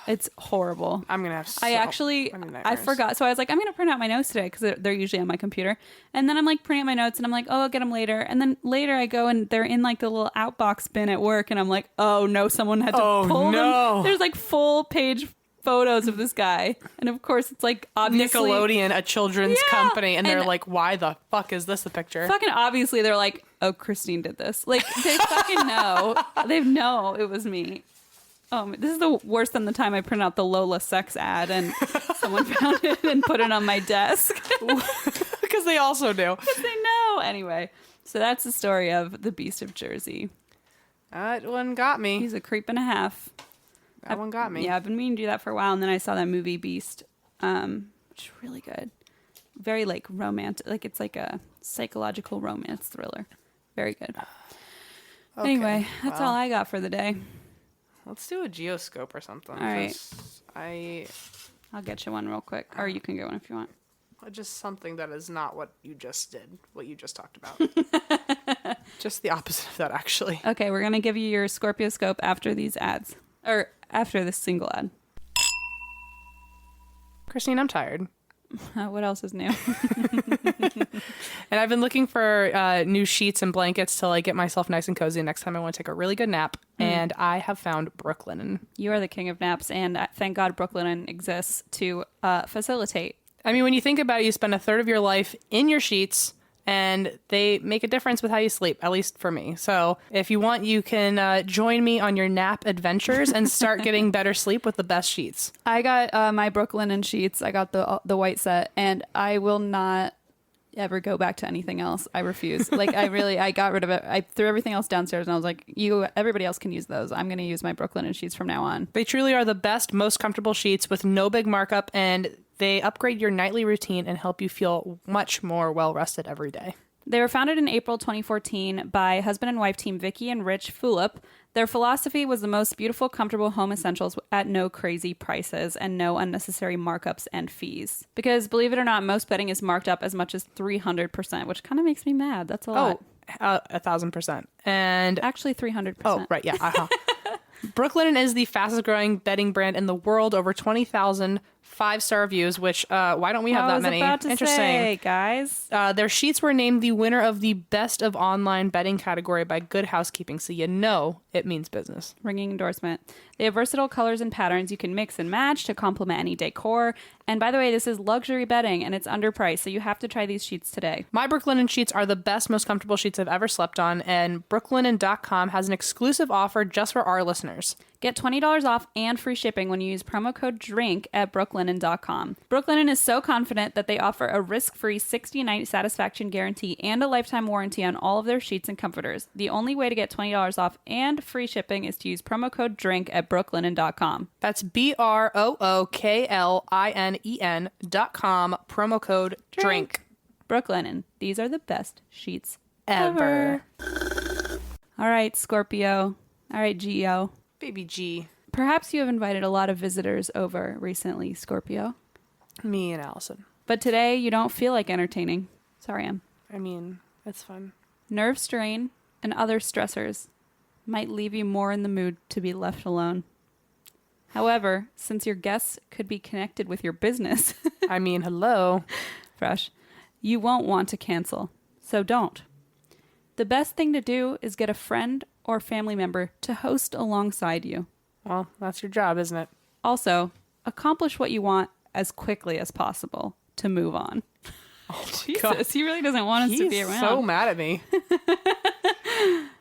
It's horrible. I'm gonna have. I forgot. So I was like, I'm gonna print out my notes today because they're usually on my computer. And then I'm like printing out my notes, and I'm like, oh, I'll get them later. And then later I go and they're in like the little outbox bin at work, and I'm like, oh no, someone had to pull them. There's like full page photos of this guy, and of course it's like obviously Nickelodeon, a children's company, and they're like, why the fuck is this the picture? Fucking obviously they're like, oh, Christine did this. Like they fucking know. They know it was me. This is the worse than the time I printed out the Lola sex ad and someone found it and put it on my desk. Because they also do. Because they know. Anyway, so that's the story of the Beast of Jersey. That one got me. He's a creep and a half. That one got me. Yeah, I've been meaning to do that for a while, and then I saw that movie Beast, which is really good. Very like romantic. Like it's like a psychological romance thriller. Very good. Okay, anyway, that's all I got for the day. Let's do a geoscope or something. All right. I'll get you one real quick. Or you can get one if you want. Just something that is not what you just did, what you just talked about. Just the opposite of that, actually. Okay, we're going to give you your Scorpio scope after these ads. Or after this single ad. Christine, I'm tired. What else is new? And I've been looking for new sheets and blankets to like get myself nice and cozy next time I want to take a really good nap. And I have found Brooklinen. You are the king of naps, and thank God Brooklinen exists to facilitate. I mean, when you think about it, you spend a third of your life in your sheets, and they make a difference with how you sleep, at least for me. So if you want, you can join me on your nap adventures and start getting better sleep with the best sheets. I got my Brooklinen sheets. I got the white set, and I will not ever go back to anything else. I refuse. Like, I got rid of it. I threw everything else downstairs, and I was like, everybody else can use those. I'm going to use my Brooklyn sheets from now on. They truly are the best, most comfortable sheets with no big markup, and they upgrade your nightly routine and help you feel much more well-rested every day. They were founded in April 2014 by husband and wife team Vicky and Rich Fulop. Their philosophy was the most beautiful, comfortable home essentials at no crazy prices and no unnecessary markups and fees. Because believe it or not, most bedding is marked up as much as 300%, which kind of makes me mad. That's a lot. 1,000%. And actually 300%. Oh, right. Yeah. Uh-huh. Brooklinen is the fastest growing bedding brand in the world. Over 20,000 5-star reviews, which why don't we have that many? Interesting. Say, guys. Their sheets were named the winner of the Best of Online Bedding category by Good Housekeeping, so you know it means business. Ringing endorsement. They have versatile colors and patterns you can mix and match to complement any decor. And by the way, this is luxury bedding and it's underpriced, so you have to try these sheets today. My Brooklinen sheets are the best, most comfortable sheets I've ever slept on, and brooklinen.com has an exclusive offer just for our listeners. Get $20 off and free shipping when you use promo code DRINK at brooklinen.com. Brooklinen is so confident that they offer a risk-free 60-night satisfaction guarantee and a lifetime warranty on all of their sheets and comforters. The only way to get $20 off and free shipping is to use promo code DRINK at brooklinen.com. That's BROOKLINEN.com, promo code DRINK. Brooklinen. These are the best sheets ever. All right, Scorpio. All right, Geo. Baby G. Perhaps you have invited a lot of visitors over recently, Scorpio. Me and Allison. But today you don't feel like entertaining. Sorry, Em. I mean, it's fun. Nerve strain and other stressors might leave you more in the mood to be left alone. However, since your guests could be connected with your business... I mean, hello. Fresh. You won't want to cancel. So don't. The best thing to do is get a friend or family member to host alongside you. Well, that's your job, isn't it? Also, accomplish what you want as quickly as possible to move on. Oh Jesus, God. He really doesn't want us to be around. He's so mad at me.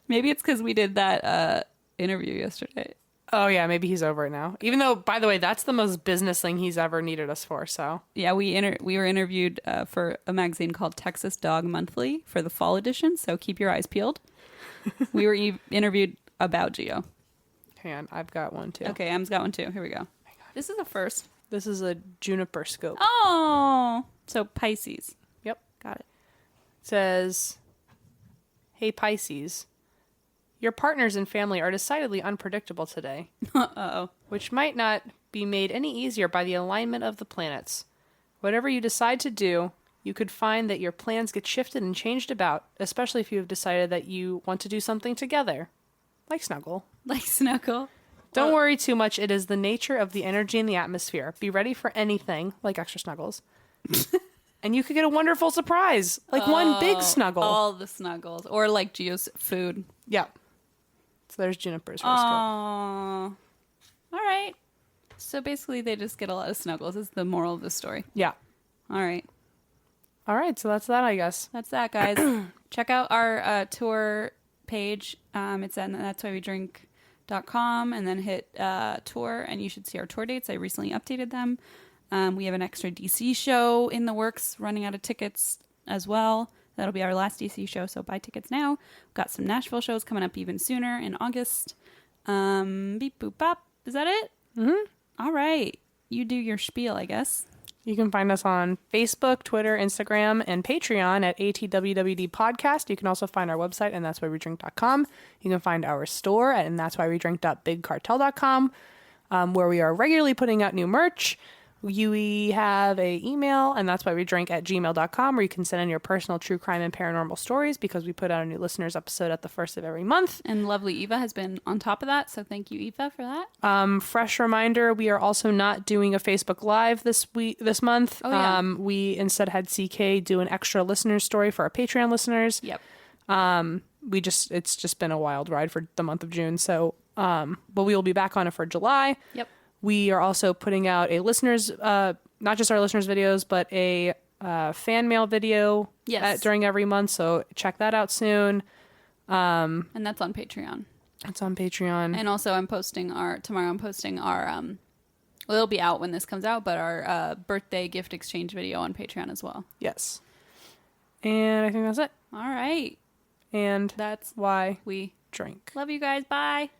Maybe it's because we did that interview yesterday. Oh, yeah, maybe he's over it now. Even though, by the way, that's the most business thing he's ever needed us for, so. Yeah, we were interviewed for a magazine called Texas Dog Monthly for the fall edition, so keep your eyes peeled. We were interviewed about Geo. Hang on, I've got one too. Okay, Em's got one too. Here we go. This is the first. This is a juniper scope. Oh, so Pisces. Yep. Got it. It says, hey Pisces, your partners and family are decidedly unpredictable today. Uh-oh. Which might not be made any easier by the alignment of the planets. Whatever you decide to do, you could find that your plans get shifted and changed about, especially if you have decided that you want to do something together. Like snuggle. Like snuggle. Don't worry too much. It is the nature of the energy in the atmosphere. Be ready for anything, like extra snuggles. And you could get a wonderful surprise. Like one big snuggle. All the snuggles. Or like Geo's food. Yeah. So there's Juniper's horoscope. Aww. All right. So basically they just get a lot of snuggles is the moral of the story. Yeah. All right. All right, so that's that, I guess. That's that, guys. Check out our tour page. It's at that'swhywedrink.com and then hit tour, and you should see our tour dates. I recently updated them. We have an extra DC show in the works, running out of tickets as well. That'll be our last DC show, so buy tickets now. We've got some Nashville shows coming up even sooner in August. Beep, boop, bop. Is that it? Mm-hmm. All right. You do your spiel, I guess. You can find us on Facebook, Twitter, Instagram, and Patreon at ATWWD Podcast. You can also find our website, and that's why we drink.com. You can find our store at and that's why we drink.bigcartel.com, where we are regularly putting out new merch. We have a email, and that's why we drink at gmail.com, where you can send in your personal true crime and paranormal stories, because we put out a new listeners episode at the first of every month. And lovely Eva has been on top of that, so thank you, Eva, for that. Fresh reminder, we are also not doing a Facebook Live this month. Oh, yeah. We instead had CK do an extra listener story for our Patreon listeners. Yep. It's just been a wild ride for the month of June, so but we will be back on it for July. Yep. We are also putting out a listeners, not just our listeners videos, but a fan mail video during every month. So check that out soon. And that's on Patreon. It's on Patreon. And also tomorrow I'm posting our, well, it'll be out when this comes out, but our birthday gift exchange video on Patreon as well. Yes. And I think that's it. All right. And That's why we drink. love you guys. Bye.